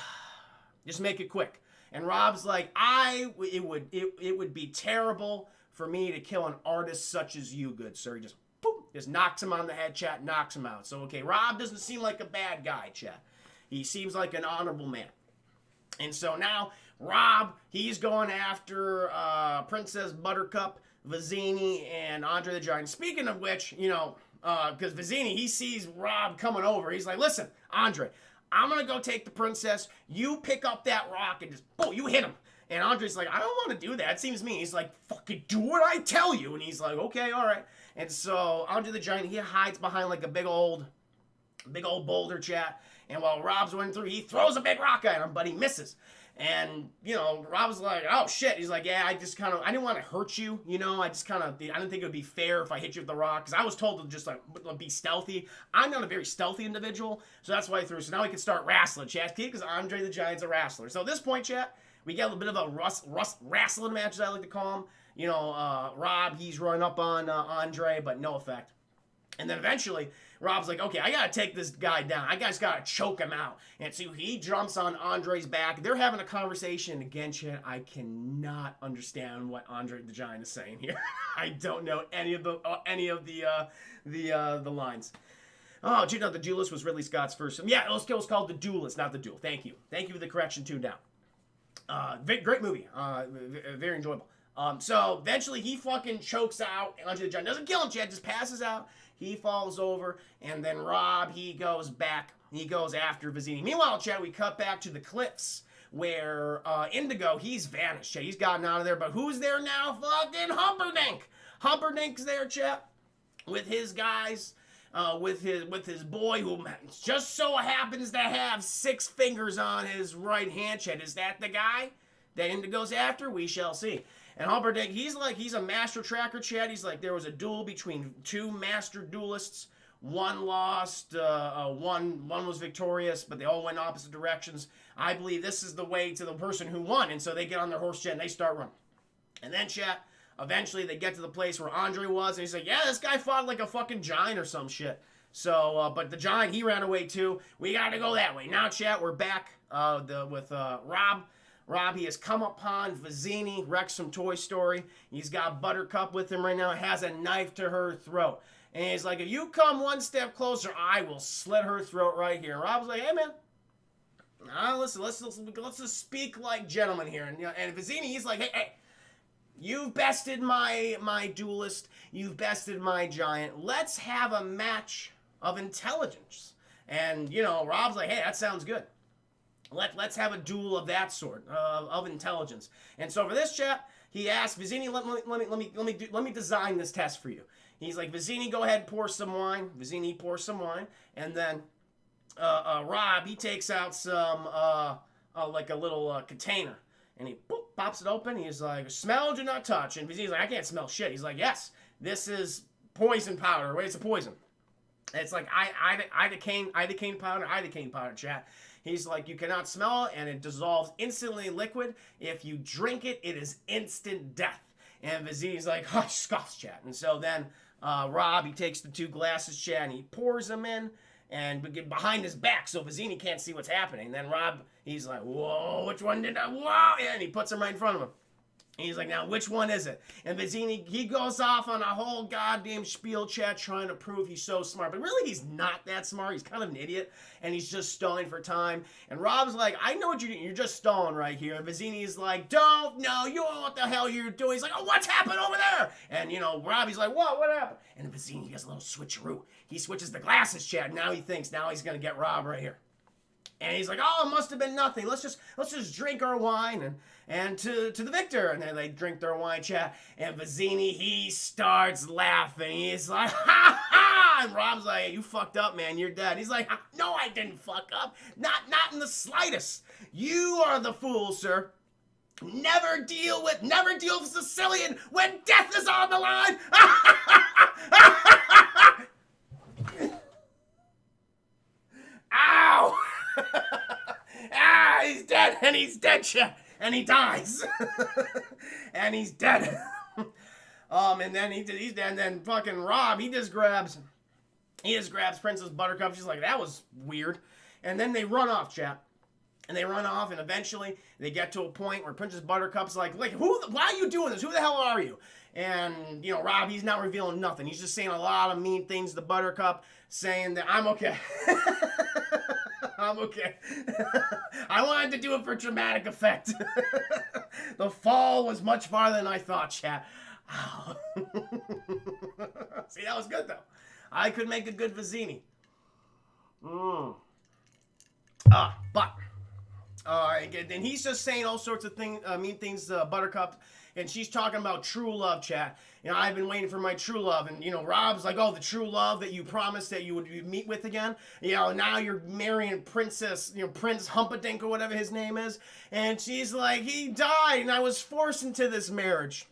Speaker 1: make it quick. And Rob's like, it would be terrible for me to kill an artist such as you, good sir. He just knocks him on the head, chat, knocks him out. So, okay, Rob doesn't seem like a bad guy, chat. He seems like an honorable man. And so now Rob, he's going after Princess Buttercup, Vizzini, and Andre the Giant. Speaking of which, you know, because Vizzini, he sees Rob coming over. He's like, listen, Andre, I'm going to go take the princess. You pick up that rock and just, boom, you hit him. And Andre's like, I don't want to do that. It seems mean. He's like, fucking do what I tell you. And he's like, okay, all right. And so Andre the Giant, he hides behind like a big old boulder, chat. And while Rob's running through, he throws a big rock at him, but he misses. And, you know, Rob's like, oh, shit. He's like, yeah, I didn't want to hurt you, you know. I didn't think it would be fair if I hit you with the rock. Because I was told to just, like, be stealthy. I'm not a very stealthy individual, so that's why I threw. So now we can start wrestling, chat, because Andre the Giant's a wrestler. So at this point, chat, we get a little bit of a wrestling match, as I like to call him. You know, Rob, he's running up on Andre, but no effect. And then eventually, Rob's like, okay, I gotta take this guy down. I just gotta choke him out. And so he jumps on Andre's back. They're having a conversation. Again, chat, I cannot understand what Andre the Giant is saying here. I don't know any of the lines. Oh, do you know The Duelist was Ridley Scott's first film? Yeah, it was called The Duelist, not The Duel. Thank you for the correction, too, now. Great movie. Very enjoyable. So eventually he fucking chokes out Andre the Giant. Doesn't kill him, Chad, just passes out. He falls over, and then Rob, he goes back. He goes after Vizzini. Meanwhile, Chad, we cut back to the cliffs where Indigo, he's vanished, Chad. He's gotten out of there, but who's there now? Fucking Humperdinck. Humperdinck's there, Chad, with his guys, with his boy, who just so happens to have 6 fingers on his right hand, Chad. Is that the guy that Indigo's after? We shall see. And Humperdinck, he's a master tracker, Chad. He's like, there was a duel between 2 master duelists. One lost, one was victorious, but they all went opposite directions. I believe this is the way to the person who won. And so they get on their horse, Chad, and they start running. And then, Chad, eventually they get to the place where Andre was, and he's like, yeah, this guy fought like a fucking giant or some shit. So, but the giant, he ran away too. We gotta go that way. Now, Chad, we're back with Rob. Rob, he has come upon Vizzini, Rex from Toy Story. He's got Buttercup with him right now. Has a knife to her throat. And he's like, if you come one step closer, I will slit her throat right here. And Rob's like, hey, man, Listen, let's just speak like gentlemen here. And Vizzini, he's like, hey, you've bested my duelist. You've bested my giant. Let's have a match of intelligence. And, Rob's like, hey, that sounds good. Let's have a duel of that sort, of intelligence. And so for this chat, he asked Vizzini, let me design this test for you. He's like, Vizzini, go ahead, pour some wine. Vizzini pours some wine. And then Rob, he takes out some, like a little container. And he pops it open. He's like, smell, do not touch. And Vizzini's like, I can't smell shit. He's like, yes, this is poison powder. Wait, it's a poison. It's like iodine powder, chat. He's like, you cannot smell it, and it dissolves instantly in liquid. If you drink it, it is instant death. And Vizzini's like, hush, scoffs, chat. And so then Rob, he takes the 2 glasses, chat, and he pours them in, and behind his back, so Vizzini can't see what's happening. And then Rob, he's like, whoa, which one did I, whoa, and he puts them right in front of him. And he's like, now, which one is it? And Vizzini, he goes off on a whole goddamn spiel, chat, trying to prove he's so smart. But really, he's not that smart. He's kind of an idiot, and he's just stalling for time. And Rob's like, I know what you're doing. You're just stalling right here. And Vizzini's like, don't, no, you don't know what the hell you're doing. He's like, oh, what's happened over there? And, Robbie's like, what happened? And Vizzini does a little switcheroo. He switches the glasses, chat. Now he thinks, now he's going to get Rob right here. And he's like, oh, it must have been nothing. Let's just drink our wine and to the victor. And then they drink their wine, chat. And Vizzini, he starts laughing. He's like, ha ha! And Rob's like, hey, you fucked up, man. You're dead. He's like, no, I didn't fuck up. Not in the slightest. You are the fool, sir. Never deal with Sicilian when death is on the line. Ow! He's dead, and he's dead, chat, and he dies, and he's dead. And then he's dead, and then fucking Rob, he just grabs Princess Buttercup. She's like, that was weird, and then they run off, chat. And they run off, and eventually they get to a point where Princess Buttercup's like, why are you doing this? Who the hell are you? And, Rob, he's not revealing nothing. He's just saying a lot of mean things to Buttercup, saying that I'm okay. I'm okay. I wanted to do it for dramatic effect. The fall was much farther than I thought, chat. Ow. See, that was good, though. I could make a good Vizzini. But... and he's just saying all sorts of mean things to Buttercup, and she's talking about true love, chat. I've been waiting for my true love, and Rob's like, oh, the true love that you promised that you would meet with again. Now you're marrying Prince Humperdinck or whatever his name is, and she's like, he died, and I was forced into this marriage.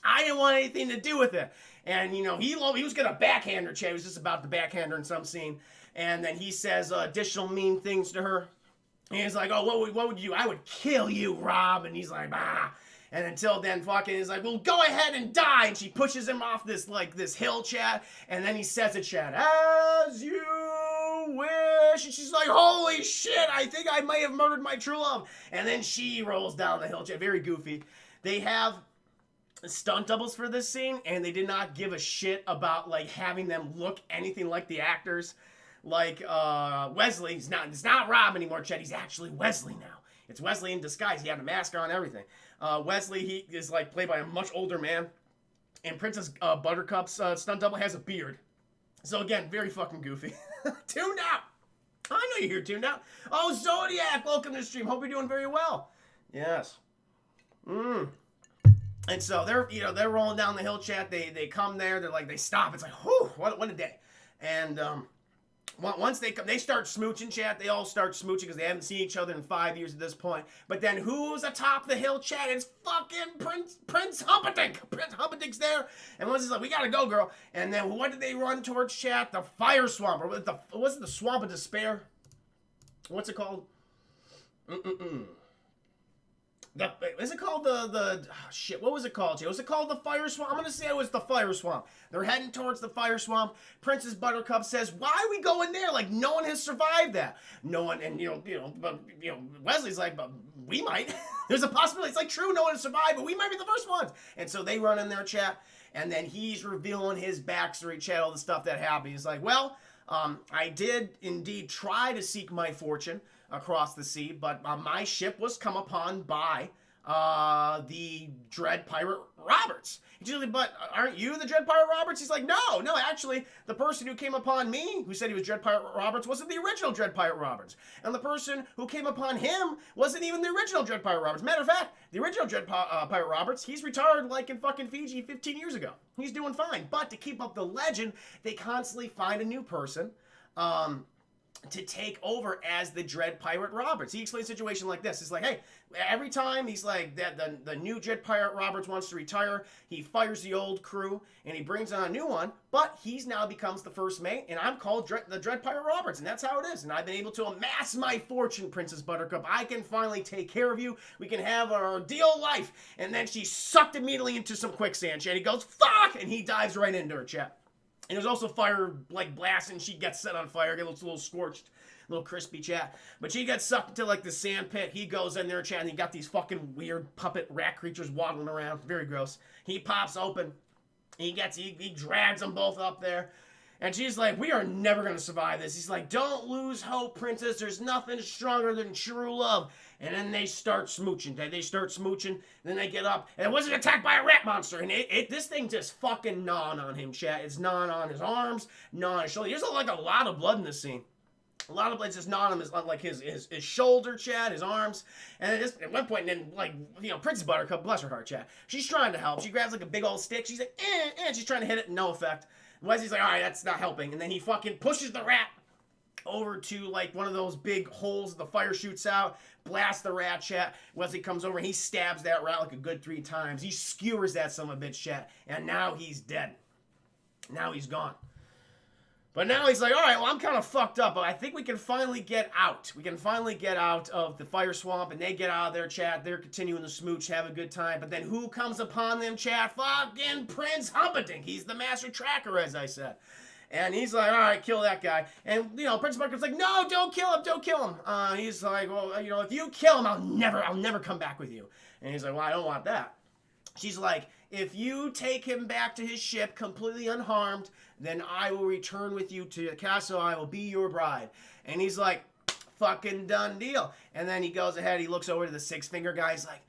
Speaker 1: I didn't want anything to do with it. And he was gonna backhand her, chat. He was just about to backhand her in some scene, and then he says additional mean things to her. And he's like, oh, what would you do? I would kill you, Rob. And he's like, ah. And until then, fucking, he's like, well, go ahead and die. And she pushes him off this hill, chat. And then he says it, chat, as you wish. And she's like, holy shit, I think I may have murdered my true love. And then she rolls down the hill, chat. Very goofy. They have stunt doubles for this scene, and they did not give a shit about, having them look anything like the actors. Wesley, it's not Rob anymore, Chet. He's actually Wesley now. It's Wesley in disguise. He had a mask on and everything. Wesley, he is played by a much older man. And Princess Buttercup's stunt double has a beard. So again, very fucking goofy. Tuned out. I know you're here, tuned out. Oh, Zodiac, welcome to the stream. Hope you're doing very well. Yes. And so they're rolling down the hill, chat. They come there. They stop. It's like, whew, what a day. And once they start smooching, chat. They all start smooching because they haven't seen each other in 5 years at this point. But then who's atop the hill, chat? It's fucking Prince Humperdinck. Prince Humperdinck's there. And once he's like, we gotta go, girl. And then what did they run towards, chat? The fire swamp. Or was it the swamp of despair? What's it called? Is it called shit, what was it called? Was it called the fire swamp? I'm gonna say it was the fire swamp. They're heading towards the fire swamp. Princess Buttercup says, why are we going there? No one has survived that. No one, and but Wesley's like, but we might. There's a possibility. It's true, no one has survived, but we might be the first ones. And so they run in there, chat, and then he's revealing his backstory, chat, all the stuff that happened. He's like, well, I did indeed try to seek my fortune. across the sea, but my ship was come upon by the Dread Pirate Roberts. He's like, but aren't you the Dread Pirate Roberts? He's like, no, actually, the person who came upon me, who said he was Dread Pirate Roberts, wasn't the original Dread Pirate Roberts. And the person who came upon him wasn't even the original Dread Pirate Roberts. Matter of fact, the original Dread Pirate Roberts, he's retired like in fucking Fiji 15 years ago. He's doing fine. But to keep up the legend, they constantly find a new person, to take over as the Dread Pirate Roberts. He explains a situation like this. It's like, hey, every time he's like, the new Dread Pirate Roberts wants to retire, he fires the old crew, and he brings on a new one, but he's now becomes the first mate, and I'm called the Dread Pirate Roberts, and that's how it is. And I've been able to amass my fortune, Princess Buttercup. I can finally take care of you. We can have our ideal life. And then she's sucked immediately into some quicksand, chat. He goes, fuck! And he dives right into her, chat. And there's also fire, like, blast, and she gets set on fire, gets a little scorched, a little crispy, chat. But she gets sucked into, like, the sand pit. He goes in there, chat, and he got these fucking weird puppet rat creatures waddling around. Very gross. He pops open. He drags them both up there. And she's like, we are never going to survive this. He's like, don't lose hope, princess. There's nothing stronger than true love. And then they start smooching. Then they get up. And it wasn't attacked by a rat monster. And this thing just fucking gnawing on him, chat. It's gnawing on his arms, gnawing on his shoulder. There's like a lot of blood in this scene. A lot of blood just gnawing on like his shoulder, chat, his arms. And at one point, then, like, you know, Princess Buttercup, bless her heart, chat. She's trying to help. She grabs like a big old stick. She's like, and she's trying to hit it. No effect. Wesley's like, all right, that's not helping. And then he fucking pushes the rat over to, like, one of those big holes the fire shoots out, blasts the rat, chat. Wesley comes over and he stabs that rat like a good 3 times. He skewers that son of a bitch, chat. And now he's dead. Now he's gone. But now he's like, all right, well, I'm kind of fucked up, but I think we can finally get out. We can finally get out of the fire swamp, and they get out of there, chat. They're continuing to smooch, have a good time. But then who comes upon them, chat? Fucking Prince Humperdinck. He's the master tracker, as I said. And he's like, all right, kill that guy. And, you know, Prince Buttercup's like, no, don't kill him. He's like, well, you know, if you kill him, I'll never come back with you. And he's like, well, I don't want that. She's like, if you take him back to his ship completely unharmed, then I will return with you to the castle. I will be your bride. And he's like, fucking done deal. And then he goes ahead. He looks over to the 6-finger guy. He's like,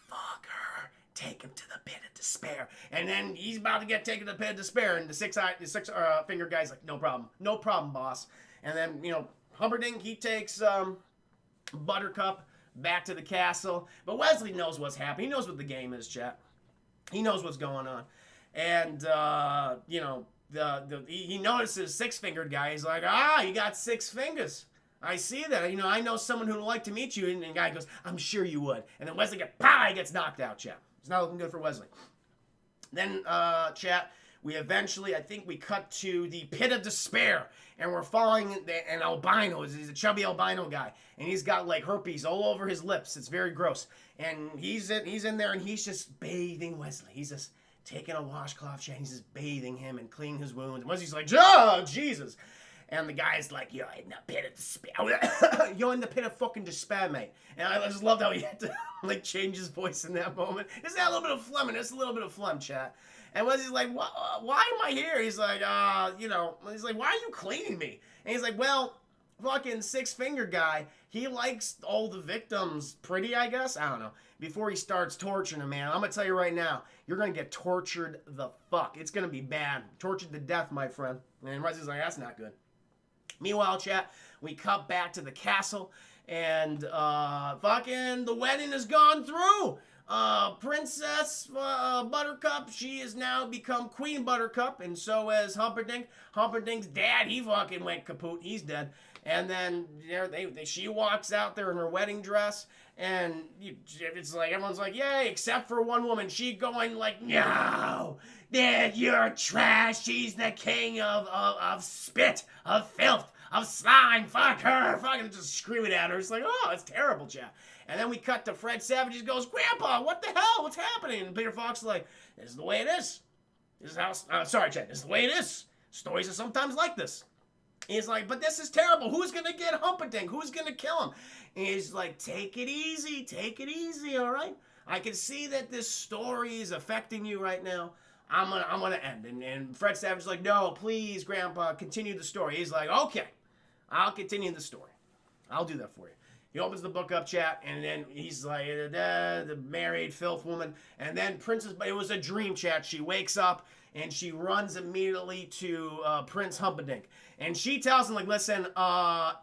Speaker 1: fuck her. Take him to the pit of despair. And then he's about to get taken to the pit of despair. And the 6-finger guy's like, no problem, boss. And then, you know, Humperdinck, he takes Buttercup back to the castle. But Wesley knows what's happening. He knows what the game is, chat. He knows what's going on. And, you know, he notices 6-fingered guy. He's like, you got 6 fingers. I see that. You know, I know someone who would like to meet you. And the guy goes, I'm sure you would. And then Wesley gets knocked out, chat. It's not looking good for Wesley. Then, chat, we eventually, I think we cut to the pit of despair. And we're following an albino. He's a chubby albino guy. And he's got, like, herpes all over his lips. It's very gross. And he's in there, and he's just bathing Wesley. He's just taking a washcloth, chat. He's just bathing him and cleaning his wounds. And Wesley's like, oh, Jesus. And the guy's like, you're in the pit of despair. You're in the pit of fucking despair, mate. And I just loved how he had to, like, change his voice in that moment. Is that a little bit of phlegm? It's a little bit of phlegm, chat. And Wesley's like, why am I here? He's like, you know, he's like, why are you cleaning me? And he's like, well, fucking 6-finger guy, he likes all the victims pretty, I guess. I don't know. Before he starts torturing them, man, I'm going to tell you right now, you're going to get tortured the fuck. It's going to be bad. Tortured to death, my friend. And Wesley's like, that's not good. Meanwhile, chat, we cut back to the castle, and fucking the wedding has gone through. Princess Buttercup, she has now become Queen Buttercup, and so has Humperdinck. Humperdinck's dad, he fucking went kaput. He's dead. And then she walks out there in her wedding dress, and it's like everyone's like, yay, except for one woman. She going like, no, you're trash. She's the king of spit, of filth, of slime. Fuck her. Fucking just screaming at her. It's like, oh, it's terrible, chat. And then we cut to Fred Savage. He goes, Grandpa, what the hell? What's happening? And Peter Fox is like, this is the way it is. This is how, sorry, chat, this is the way it is. Stories are sometimes like this. He's like, but this is terrible. Who's going to get Humperdinck? Who's going to kill him? And he's like, take it easy, all right? I can see that this story is affecting you right now. I'm gonna end. And Fred Savage is like, no, please, Grandpa, continue the story. He's like, okay, I'll continue the story. I'll do that for you. He opens the book up, chat, and then he's like, the married filth woman. And then Princess, it was a dream, chat. She wakes up and she runs immediately to Prince Humperdinck. And she tells him, like, listen,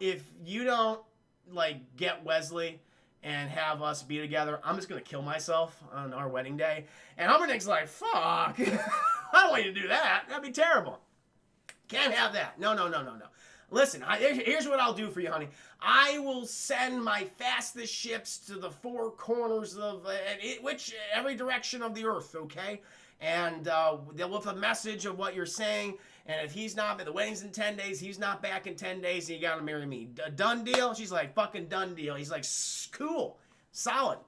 Speaker 1: if you don't, like, get Wesley and have us be together, I'm just going to kill myself on our wedding day. And Humperdinck's like, fuck. I don't want you to do that. That'd be terrible. Can't have that. No. Listen, here's what I'll do for you, honey. I will send my fastest ships to the four corners of every direction of the earth, okay? And they'll with a message of what you're saying. And if he's not, the wedding's in 10 days, he's not back in 10 days, and you gotta marry me. Done deal? She's like, fucking done deal. He's like, cool, solid.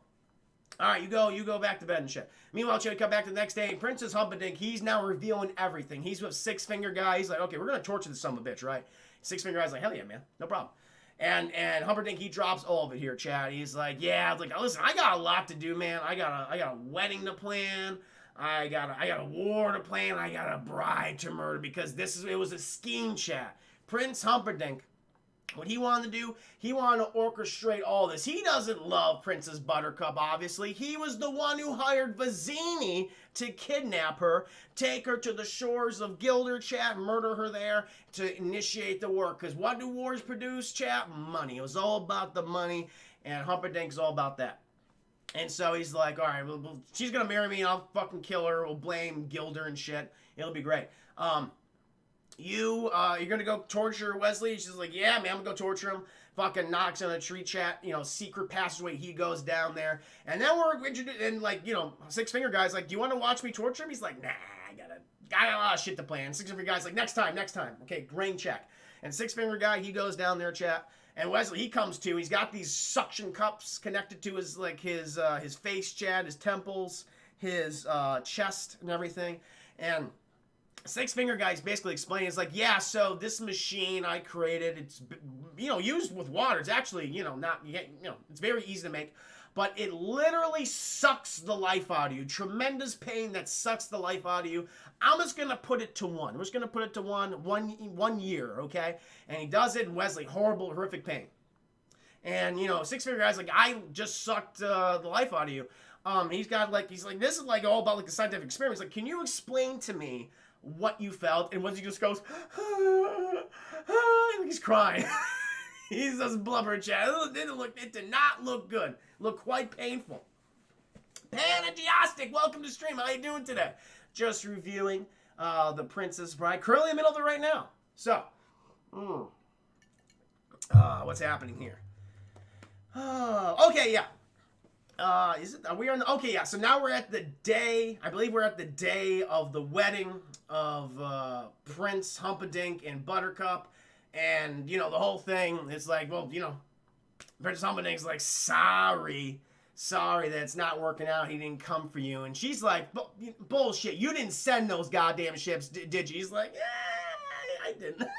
Speaker 1: All right, you go back to bed and shit. Meanwhile, we come back to the next day. Princess Humperdinck, he's now revealing everything. He's with Six Finger Guy. He's like, okay, we're gonna torture this son of a bitch, right? Six Finger Guy's like, hell yeah, man, no problem. And Humperdinck, he drops all of it here, Chad. He's like, yeah, like, listen, I got a lot to do, man. I got a wedding to plan. I got a war to plan. I got a bride to murder because it was a scheme, chat. Prince Humperdinck, what he wanted to do, he wanted to orchestrate all this. He doesn't love Princess Buttercup, obviously. He was the one who hired Vizzini to kidnap her, take her to the shores of Gilder, chat, murder her there to initiate the war. Because what do wars produce, chat? Money. It was all about the money, and Humperdinck's all about that. And so he's like, all right, well, she's going to marry me, and I'll fucking kill her. We'll blame Gilder and shit. It'll be great. You're going to go torture Wesley? She's like, yeah, man, I'm going to go torture him. Fucking knocks on a tree, chat, secret passageway. He goes down there. And then we're introduced, and like, Six Finger Guy's like, do you want to watch me torture him? He's like, nah, I got a lot of shit to plan. Six Finger Guy's like, next time. Okay, rain check. And Six Finger Guy, he goes down there, chat. And Wesley, he comes to. He's got these suction cups connected to his face, chat, his temples, his chest, and everything. And Six Finger Guy's basically explaining, it's like, yeah, so this machine I created, it's, used with water. It's actually, it's very easy to make. But it literally sucks the life out of you. Tremendous pain that sucks the life out of you. I'm just going to put it to one. I'm just going to put it to one year, okay? And he does it, and Wesley, horrible, horrific pain. And, Six Finger Guy's like, I just sucked the life out of you. He's like, this is like all about like the scientific experiment. He's like, can you explain to me what you felt? And Wesley just goes, he's crying. He's just blubbering, chat. It did not look good. Looked quite painful. Panegyastic, welcome to stream. How you doing today? Just reviewing the Princess Bride. Currently in the middle of it right now. So, what's happening here? Okay, yeah. Are we on the, okay, yeah, so now we're at the day, I believe we're at the day of the wedding of Prince Humperdinck and Buttercup, and, the whole thing, it's like, well, Prince Humperdinck's like, sorry that it's not working out, he didn't come for you, and she's like, bullshit, you didn't send those goddamn ships, did you? He's like, yeah, I didn't.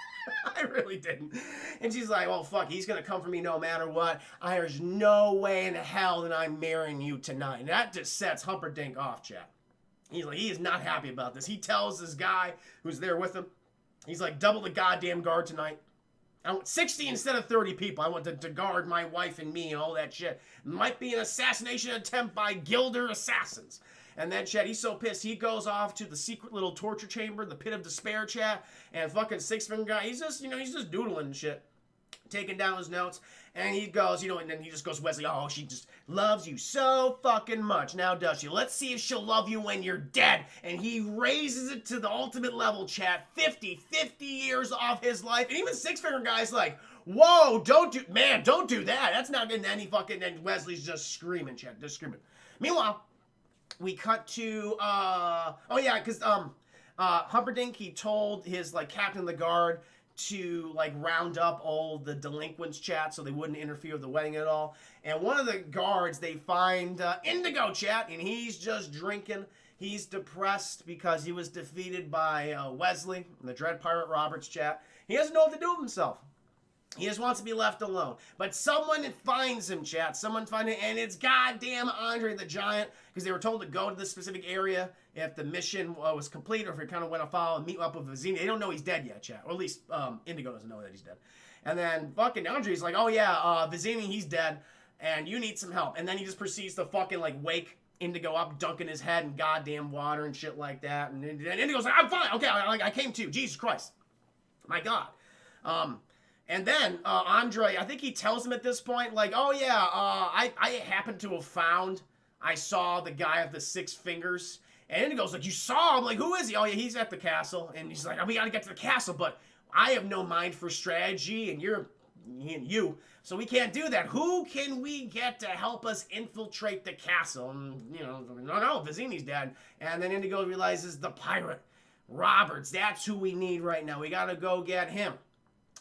Speaker 1: I really didn't. And she's like, well, fuck, he's going to come for me no matter what. There's no way in hell that I'm marrying you tonight. And that just sets Humperdinck off, chat. He's like, he is not happy about this. He tells this guy who's there with him, he's like, double the goddamn guard tonight. I want 60 instead of 30 people. I want to guard my wife and me and all that shit. It might be an assassination attempt by Gilder assassins. And then, chat, he's so pissed, he goes off to the secret little torture chamber, the pit of despair, chat, and fucking Six Finger Guy, he's just, he's just doodling and shit, taking down his notes, and he goes, and then he just goes, Wesley, oh, she just loves you so fucking much, now does she? Let's see if she'll love you when you're dead. And he raises it to the ultimate level, chat, 50 years off his life, and even Six Finger Guy's like, whoa, don't do that, that's not getting any fucking, and Wesley's just screaming, chat, just screaming. Meanwhile, we cut to, because Humperdinck, he told his, like, captain of the guard to, like, round up all the delinquents, chat, so they wouldn't interfere with the wedding at all. And one of the guards, they find Indigo, chat, and he's just drinking. He's depressed because he was defeated by Wesley, the Dread Pirate Roberts, chat. He doesn't know what to do with himself. He just wants to be left alone. But someone finds him, chat. Someone finds him, and it's goddamn Andre the Giant, because they were told to go to this specific area if the mission was complete, or if it kind of went afoul and meet up with Vizini. They don't know he's dead yet, chat. Or at least Indigo doesn't know that he's dead. And then fucking Andre's like, oh yeah, Vizini, he's dead, and you need some help. And then he just proceeds to fucking like wake Indigo up, dunking his head in goddamn water and shit like that. And Indigo's like, I'm fine. Okay, I came to. Jesus Christ. My God. And then Andre, I think he tells him at this point, like, oh yeah, I happen to have found, I saw the guy with the 6 fingers. And Indigo's like, you saw him? Like, who is he? Oh yeah, he's at the castle. And he's like, oh, we gotta get to the castle, but I have no mind for strategy, and you, so we can't do that. Who can we get to help us infiltrate the castle? And, you know, no, Vizini's dead. And then Indigo realizes the pirate, Roberts, that's who we need right now. We gotta go get him.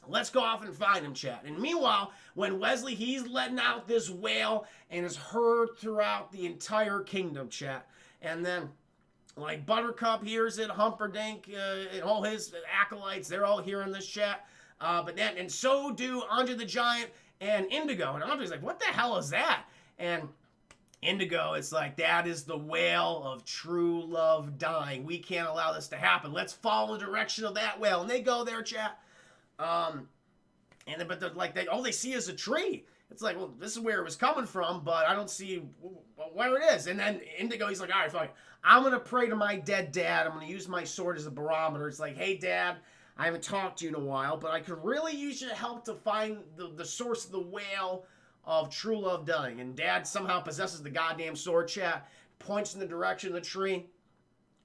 Speaker 1: Let's go off and find him, chat. And meanwhile, when Wesley, he's letting out this wail and is heard throughout the entire kingdom, chat. And then, like, Buttercup hears it, Humperdinck, and all his acolytes, they're all hearing this chat. And so do Andre the Giant and Indigo. And Andre's like, what the hell is that? And Indigo, it's like, that is the wail of true love dying. We can't allow this to happen. Let's follow the direction of that wail. And they go there, chat. All they see is a tree. It's like, well, this is where it was coming from, but I don't see where it is. And then Indigo, he's like, all right, fine. I'm going to pray to my dead dad. I'm going to use my sword as a barometer. It's like, hey, Dad, I haven't talked to you in a while, but I could really use your help to find the source of the wail of true love dying. And Dad somehow possesses the goddamn sword, chat, points in the direction of the tree.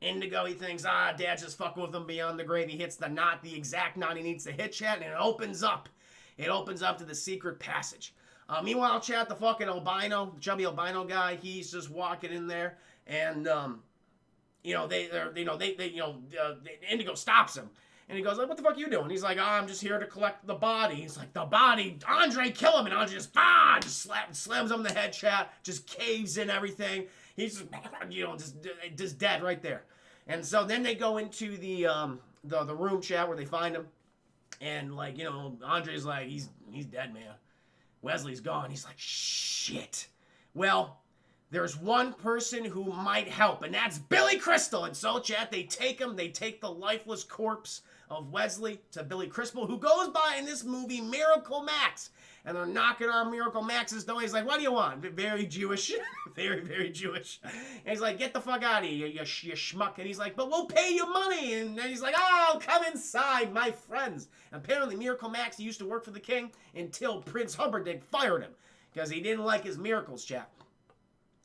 Speaker 1: Indigo, he thinks, Dad's just fucking with him beyond the grave. He hits the knot, the exact knot he needs to hit, chat, and it opens up. It opens up to the secret passage. Meanwhile, chat, the fucking albino, the chubby albino guy, he's just walking in there, and Indigo stops him, and he goes, like, what the fuck are you doing? He's like, I'm just here to collect the body. He's like, the body, Andre, kill him, and Andre just slams him in the head, chat, just caves in everything. He's just dead right there. And so then they go into the room, chat, where they find him, and like, Andre's like, he's dead, man. Wesley's gone. He's like, shit. Well, there's one person who might help, and that's Billy Crystal. And so, chat, they take the lifeless corpse of Wesley to Billy Crystal, who goes by in this movie Miracle Max. And they're knocking on Miracle Max's door. He's like, what do you want? Very Jewish. Very, very Jewish. And he's like, get the fuck out of here, you schmuck. And he's like, but we'll pay you money. And then he's like, come inside, my friends. And apparently Miracle Max, he used to work for the king until Prince Humperdinck fired him because he didn't like his miracles, chap.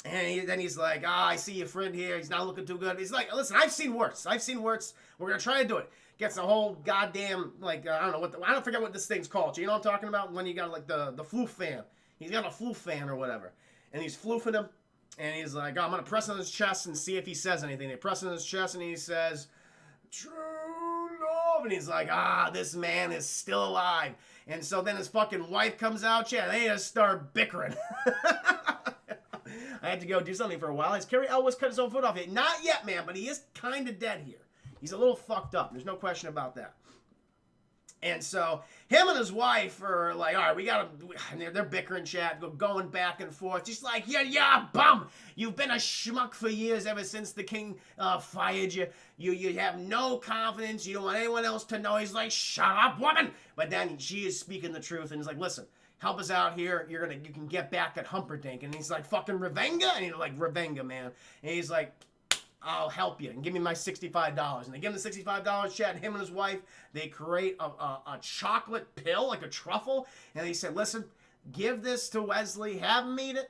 Speaker 1: And then he's like, I see your friend here. He's not looking too good. He's like, listen, I've seen worse. We're going to try to do it. Gets a whole goddamn, like, I don't forget what this thing's called. You know what I'm talking about? When you got, like, the floof fan. He's got a floof fan or whatever. And he's floofing him. And he's like, I'm going to press on his chest and see if he says anything. They press on his chest and he says, true love. And he's like, this man is still alive. And so then his fucking wife comes out, chat, and they just start bickering. I had to go do something for a while. Has Carrie Elwes cut his own foot off yet? Not yet, man, but he is kind of dead here. He's a little fucked up. There's no question about that. And so him and his wife are like, all right, we got to, they're bickering, chat, going back and forth. She's like, yeah, bum. You've been a schmuck for years ever since the king fired you. You have no confidence. You don't want anyone else to know. He's like, shut up, woman. But then she is speaking the truth. And he's like, listen, help us out here. You can get back at Humperdinck. And he's like, fucking Revenga? And he's like, Revenga, man. And he's like, I'll help you and give me my $65. And they give him the $65, chat. Him and his wife, they create a chocolate pill, like a truffle. And they said, listen, give this to Wesley, have him eat it.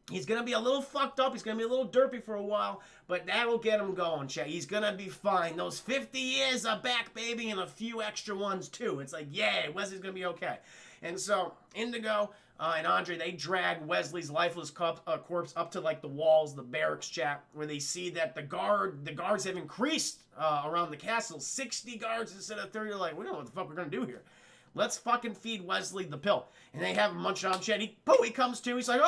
Speaker 1: He's going to be a little fucked up. He's going to be a little derpy for a while, but that'll get him going, chat. He's going to be fine. Those 50 years are back, baby, and a few extra ones, too. It's like, yeah, Wesley's going to be okay. And so Indigo and Andre, they drag Wesley's lifeless corpse up to like the walls, the barracks, chat, where they see that the guards have increased around the castle. 60 guards instead of 30. They're like, we don't know what the fuck we're going to do here. Let's fucking feed Wesley the pill. And they have him munch on chat. He comes to. He's like,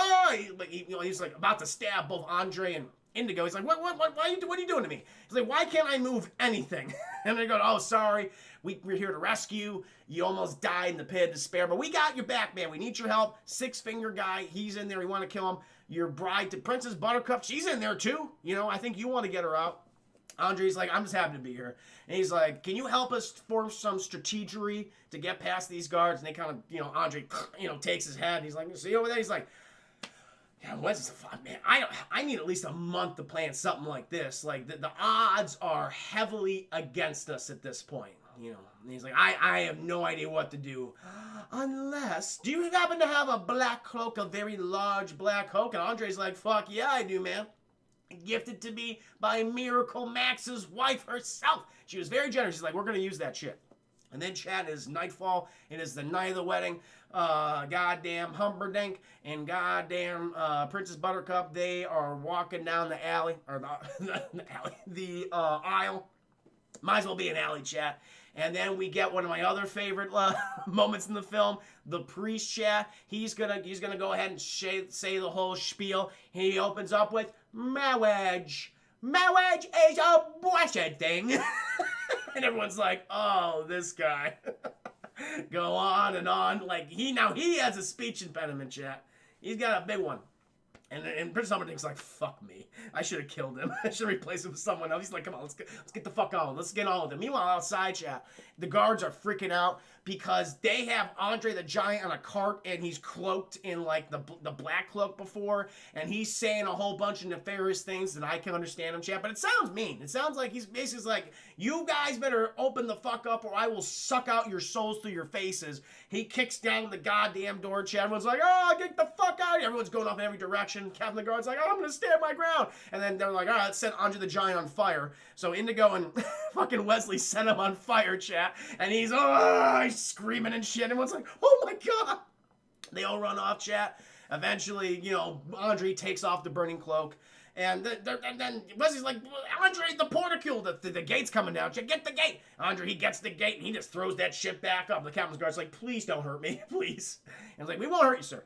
Speaker 1: he's like about to stab both Andre and Indigo. He's like, what are you doing to me? He's like, why can't I move anything? And they go, oh, sorry, we're here to rescue. You almost died in the pit of despair, but we got your back, man. We need your help. Six-finger guy, he's in there. You want to kill him. Your bride to Princess Buttercup, she's in there too. You know, I think you want to get her out. Andre's like, I'm just happy to be here. And he's like, can you help us form some strategery to get past these guards? And they kind of, you know, Andre, you know, takes his head. And he's like, see over there? He's like, yeah, what's this? Man, I need at least a month to plan something like this. Like, the odds are heavily against us at this point. You know, and he's like, I have no idea what to do. Unless, do you happen to have a black cloak, a very large black cloak? And Andre's like, fuck yeah, I do, man. Gifted to me by Miracle Max's wife herself. She was very generous. She's like, we're going to use that shit. And then, chat, is nightfall. It is the night of the wedding. Goddamn Humperdinck and goddamn Princess Buttercup, they are walking down the alley, or the aisle. Might as well be an alley, chat. And then we get one of my other favorite moments in the film, the priest, chat. He's gonna go ahead and say the whole spiel. He opens up with, marriage. Marriage is a blessed thing. And everyone's like, oh, this guy. Go on and on. Like, he has a speech impediment, chat. He's got a big one. And Prince Humperdinck's like, fuck me. I should have killed him. I should have replaced him with someone else. He's like, come on, let's get the fuck on. Let's get on with it. Meanwhile, outside, chat, the guards are freaking out because they have Andre the Giant on a cart and he's cloaked in like the black cloak before, and he's saying a whole bunch of nefarious things that I can understand him, chat. But it sounds mean. It sounds like he's basically like, you guys better open the fuck up or I will suck out your souls through your faces. He kicks down the goddamn door, chat. Everyone's like, oh, get the fuck out of here. Everyone's going off in every direction. Captain the Guard's like, oh, I'm gonna stand my ground. And then they're like, all right, let's set Andre the Giant on fire. So Indigo and fucking Wesley set him on fire, chat. And he's screaming and shit. Everyone's like, oh my god. They all run off, chat. Eventually, you know, Andre takes off the burning cloak. And then Wesley's like, Andre, the porticule, the gate's coming down. Get the gate. Andre, he gets the gate and he just throws that shit back up. The captain's guard's like, please don't hurt me, please. And it's like, we won't hurt you, sir.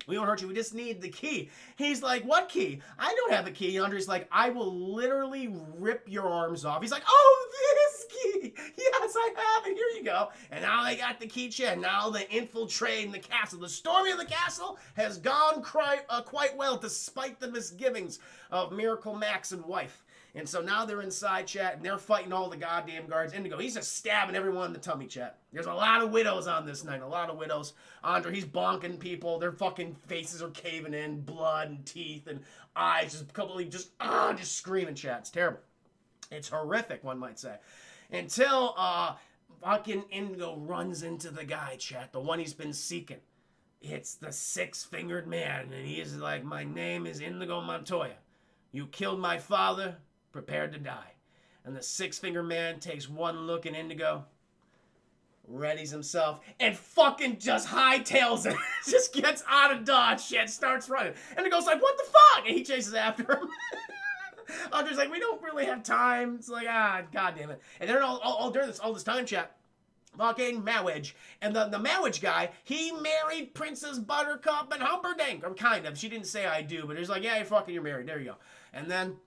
Speaker 1: We won't hurt you. We just need the key. He's like, what key? I don't have a key. Andre's like, I will literally rip your arms off. He's like, oh, this key. Yes, I have it. Here you go. And now they got the key, chat. Now they're infiltrating the castle. The storming of the castle has gone quite well, despite the misgivings of Miracle Max and wife. And so now they're inside, chat, and they're fighting all the goddamn guards. Indigo, he's just stabbing everyone in the tummy, chat. There's a lot of widows on this night, a lot of widows. Andre, he's bonking people. Their fucking faces are caving in, blood and teeth and eyes just completely just screaming, chat. It's terrible. It's horrific, one might say. Until fucking Indigo runs into the guy, chat, the one he's been seeking. It's the six-fingered man, and he is like, my name is Indigo Montoya. You killed my father. Prepared to die. And the six-finger man takes one look at Indigo, readies himself, and fucking just hightails it. Just gets out of Dodge, shit, starts running. Indigo's like, what the fuck? And he chases after him. Andre's like, we don't really have time. It's like, god damn it. And then all during all this time, chat, fucking marriage. And the marriage guy, he married Princess Buttercup and Humperdinck. Or kind of. She didn't say I do, but he's like, yeah, you're married. There you go. And then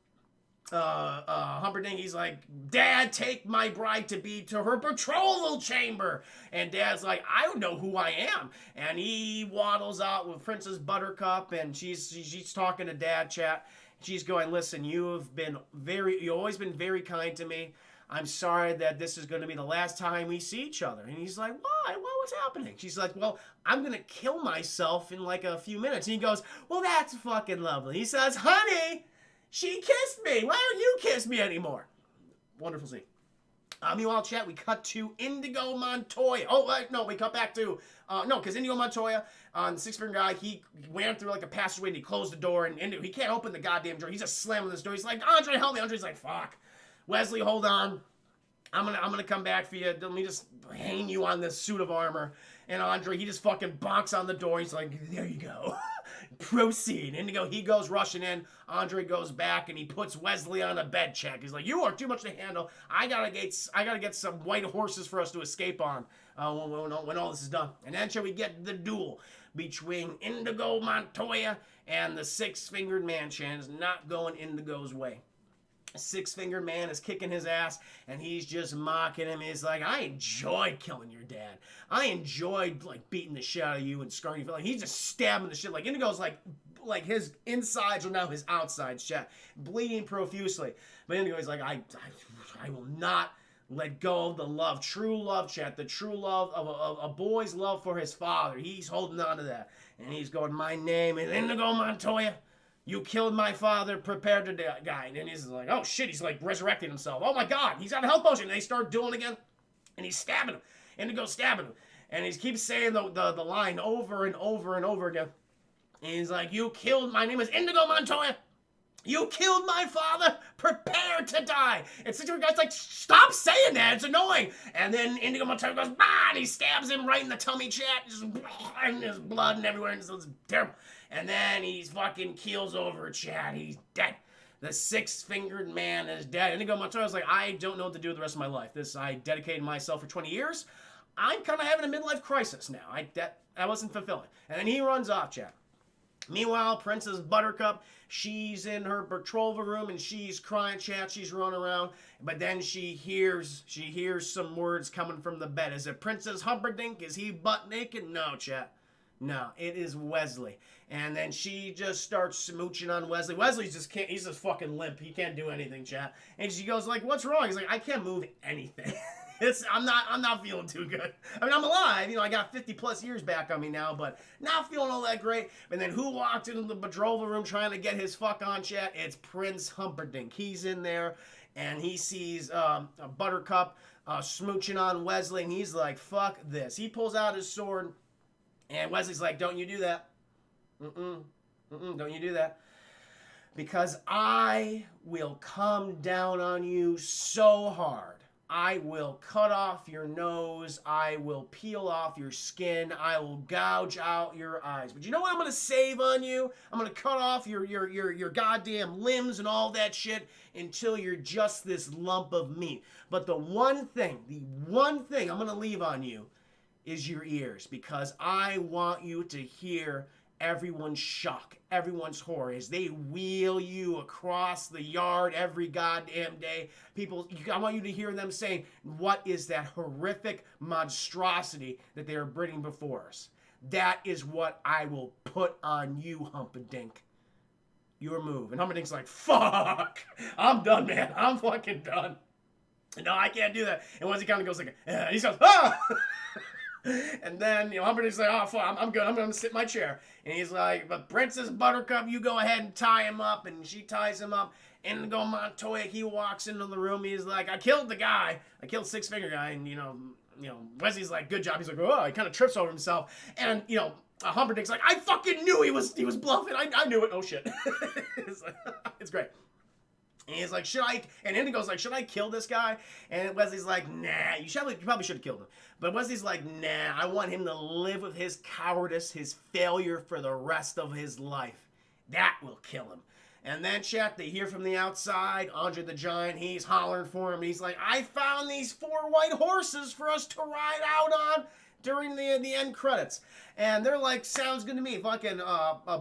Speaker 1: Humperdinck, he's like, Dad, take my bride-to-be to her betrothal chamber. And Dad's like, I don't know who I am. And he waddles out with Princess Buttercup, and she's talking to Dad, chat. She's going, listen, you've always been very kind to me. I'm sorry that this is going to be the last time we see each other. And he's like, why? What's happening? She's like, well, I'm going to kill myself in like a few minutes. And he goes, well, that's fucking lovely. He says, honey, she kissed me. Why don't you kiss me anymore? Wonderful scene. Meanwhile, chat, we cut to Indigo Montoya. No, we cut back to, because Indigo Montoya, the six-finger guy, he ran through like a passageway and he closed the door, and he can't open the goddamn door. He's just slamming this door. He's like, Andre, help me. Andre's like, fuck. Wesley, hold on. I'm gonna come back for you. Let me just hang you on this suit of armor. And Andre, he just fucking bonks on the door. He's like, there you go. Proceed. Indigo, he goes rushing in. Andre goes back and he puts Wesley on a bed check. He's like, you are too much to handle. I gotta get some white horses for us to escape on when all this is done. And then shall we get the duel between Indigo Montoya and the six-fingered man. Is not going Indigo's way. Six-fingered man is kicking his ass, and he's just mocking him. He's like, I enjoyed killing your dad. I enjoyed, like, beating the shit out of you and scarring you. Like, he's just stabbing the shit. Like, Indigo's like his insides are now his outsides, chat, bleeding profusely. But Indigo's like, I will not let go of the love, true love, chat, the true love of a boy's love for his father. He's holding on to that. And he's going, my name is Indigo Montoya. You killed my father, prepare to die. And he's like, oh shit, he's like resurrecting himself. Oh my god, he's got a health potion. And they start doing it again. And he's stabbing him. Indigo's stabbing him. And he keeps saying the line over and over and over again. And he's like, you killed, my name is Indigo Montoya. You killed my father, prepare to die. And 6-fingered guy's like, stop saying that, it's annoying. And then Indigo Montoya goes, bah, and he stabs him right in the tummy, chat. And there's blood and everywhere, and it's terrible. And then he's fucking keels over, chat. He's dead. The 6-fingered man is dead. Indigo Montoya's like, I don't know what to do with the rest of my life. I dedicated myself for 20 years. I'm kind of having a midlife crisis now. That wasn't fulfilling. And then he runs off, chat. Meanwhile, Princess Buttercup, she's in her betrothal room and she's crying, chat. She's running around, but then she hears some words coming from the bed. Is it Princess Humperdinck? Is he butt naked? No, chat. No, it is Wesley. And then she just starts smooching on Wesley. Wesley's just can't, he's just fucking limp. He can't do anything, chat. And she goes like, what's wrong? He's like, I can't move anything. I'm not feeling too good. I mean, I'm alive. You know, I got 50 plus years back on me now, but not feeling all that great. And then who walked into the betrothal room trying to get his fuck on, chat? It's Prince Humperdinck. He's in there, and he sees Buttercup smooching on Wesley, and he's like, fuck this. He pulls out his sword, and Wesley's like, don't you do that. Don't you do that. Because I will come down on you so hard. I will cut off your nose. I will peel off your skin. I will gouge out your eyes. But you know what I'm going to save on you? I'm going to cut off your goddamn limbs and all that shit until you're just this lump of meat. But the one thing I'm going to leave on you is your ears, because I want you to hear everyone's shock, everyone's horror as they wheel you across the yard every goddamn day. People, I want you to hear them saying, what is that horrific monstrosity that they are bringing before us? That is what I will put on you, Humperdinck. Your move. And Humperdinck's like, fuck, I'm done, man. I'm fucking done. No, I can't do that. And once he kind of goes like, he goes, ah! And then, you know, Humperdinck's like, oh, fuck, I'm good. I'm going to sit in my chair. And he's like, but Princess Buttercup, you go ahead and tie him up. And she ties him up. Indigo Montoya, he walks into the room. He's like, I killed the guy. I killed 6-fingered guy. And, you know, Wesley's like, good job. He's like, oh, he kind of trips over himself. And, you know, Humperdinck's like, I fucking knew he was bluffing. I knew it. Oh, shit. It's great. And he's like, and Indigo's like, should I kill this guy? And Wesley's like, nah, you probably should have killed him. But Wesley's like, nah, I want him to live with his cowardice, his failure for the rest of his life. That will kill him. And then, chat, they hear from the outside, Andre the Giant, he's hollering for him. He's like, I found these 4 white horses for us to ride out on during the end credits. And they're like, sounds good to me. Fucking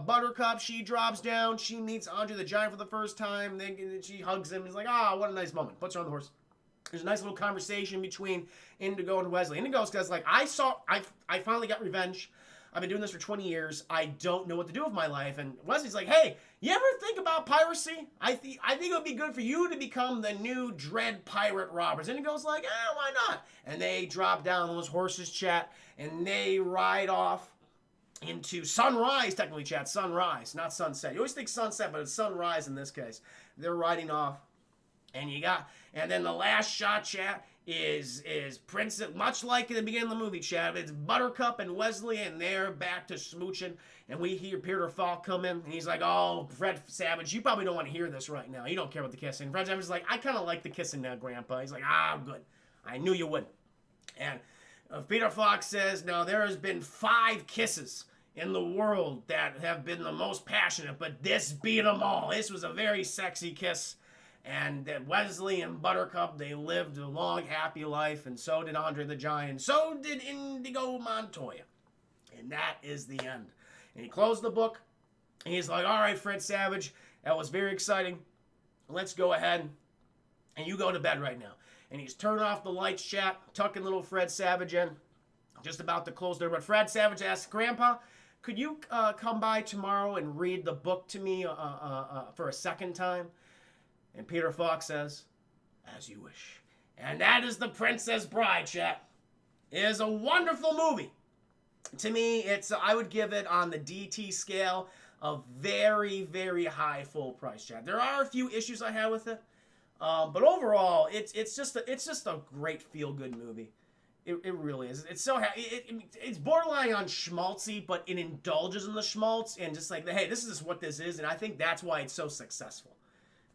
Speaker 1: Buttercup, she drops down. She meets Andre the Giant for the first time. She hugs him. He's like, ah, what a nice moment. Puts her on the horse. There's a nice little conversation between Indigo and Wesley. Indigo's like, I finally got revenge. I've been doing this for 20 years. I don't know what to do with my life. And Wesley's like, hey, you ever think about piracy? I think it would be good for you to become the new Dread Pirate Robbers. And Indigo's like, why not? And they drop down those horses, chat, and they ride off into sunrise, technically, chat. Sunrise, not sunset. You always think sunset, but it's sunrise in this case. They're riding off. And then the last shot, chat, is Princess, much like in the beginning of the movie, chat. It's Buttercup and Wesley, and they're back to smooching. And we hear Peter Falk come in, and he's like, oh, Fred Savage, you probably don't want to hear this right now. You don't care about the kissing. Fred Savage is like, I kind of like the kissing now, Grandpa. He's like, good. I knew you would. And Peter Falk says, no, there has been 5 kisses in the world that have been the most passionate, but this beat them all. This was a very sexy kiss. And Wesley and Buttercup, they lived a long, happy life, and so did Andre the Giant, and so did Indigo Montoya. And that is the end. And he closed the book, and he's like, all right, Fred Savage, that was very exciting. Let's go ahead and you go to bed right now. And he's turning off the lights, chat, tucking little Fred Savage in, just about to close there. But Fred Savage asks, Grandpa, could you come by tomorrow and read the book to me for a second time? And Peter Fox says, as you wish. And that is The Princess Bride, chat. It is a wonderful movie. To me, I would give it on the DT scale a very, very high full price, chat. There are a few issues I have with it. But overall, it's just a great feel-good movie. It really is. It's so it's borderline on schmaltzy, but it indulges in the schmaltz and just like, hey, this is what this is, and I think that's why it's so successful.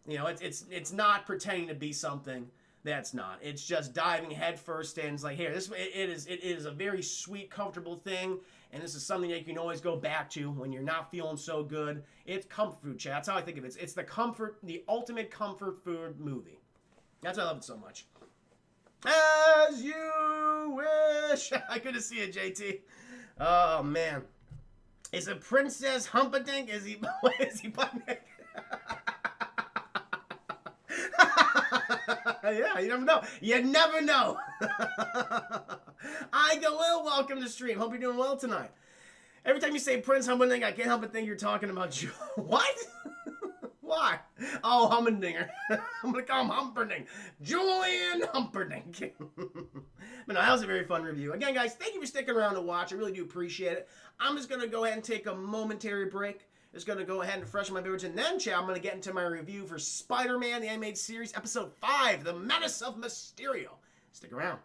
Speaker 1: You know, it's not pretending to be something that's not. It's just diving headfirst in. It's like, here, it is a very sweet, comfortable thing, and this is something that you can always go back to when you're not feeling so good. It's comfort food, chat. That's how I think of it. It's the ultimate comfort food movie. That's why I love it so much. As you wish. I couldn't see it, JT. Oh man, is it Princess Humperdinck? Is he butt naked? Yeah, you never know. You never know. I go, well, welcome to stream. Hope you're doing well tonight. Every time you say Prince Humperdinck, I can't help but think you're talking about you. What? Why? Oh, Hummendinger. I'm going to call him Humperdinck. Julian Humperdinck. But no, that was a very fun review. Again, guys, thank you for sticking around to watch. I really do appreciate it. I'm just going to go ahead and take a momentary break. Just going to go ahead and freshen my beverage. And then, chat, I'm going to get into my review for Spider-Man, the animated series, Episode 5, The Menace of Mysterio. Stick around.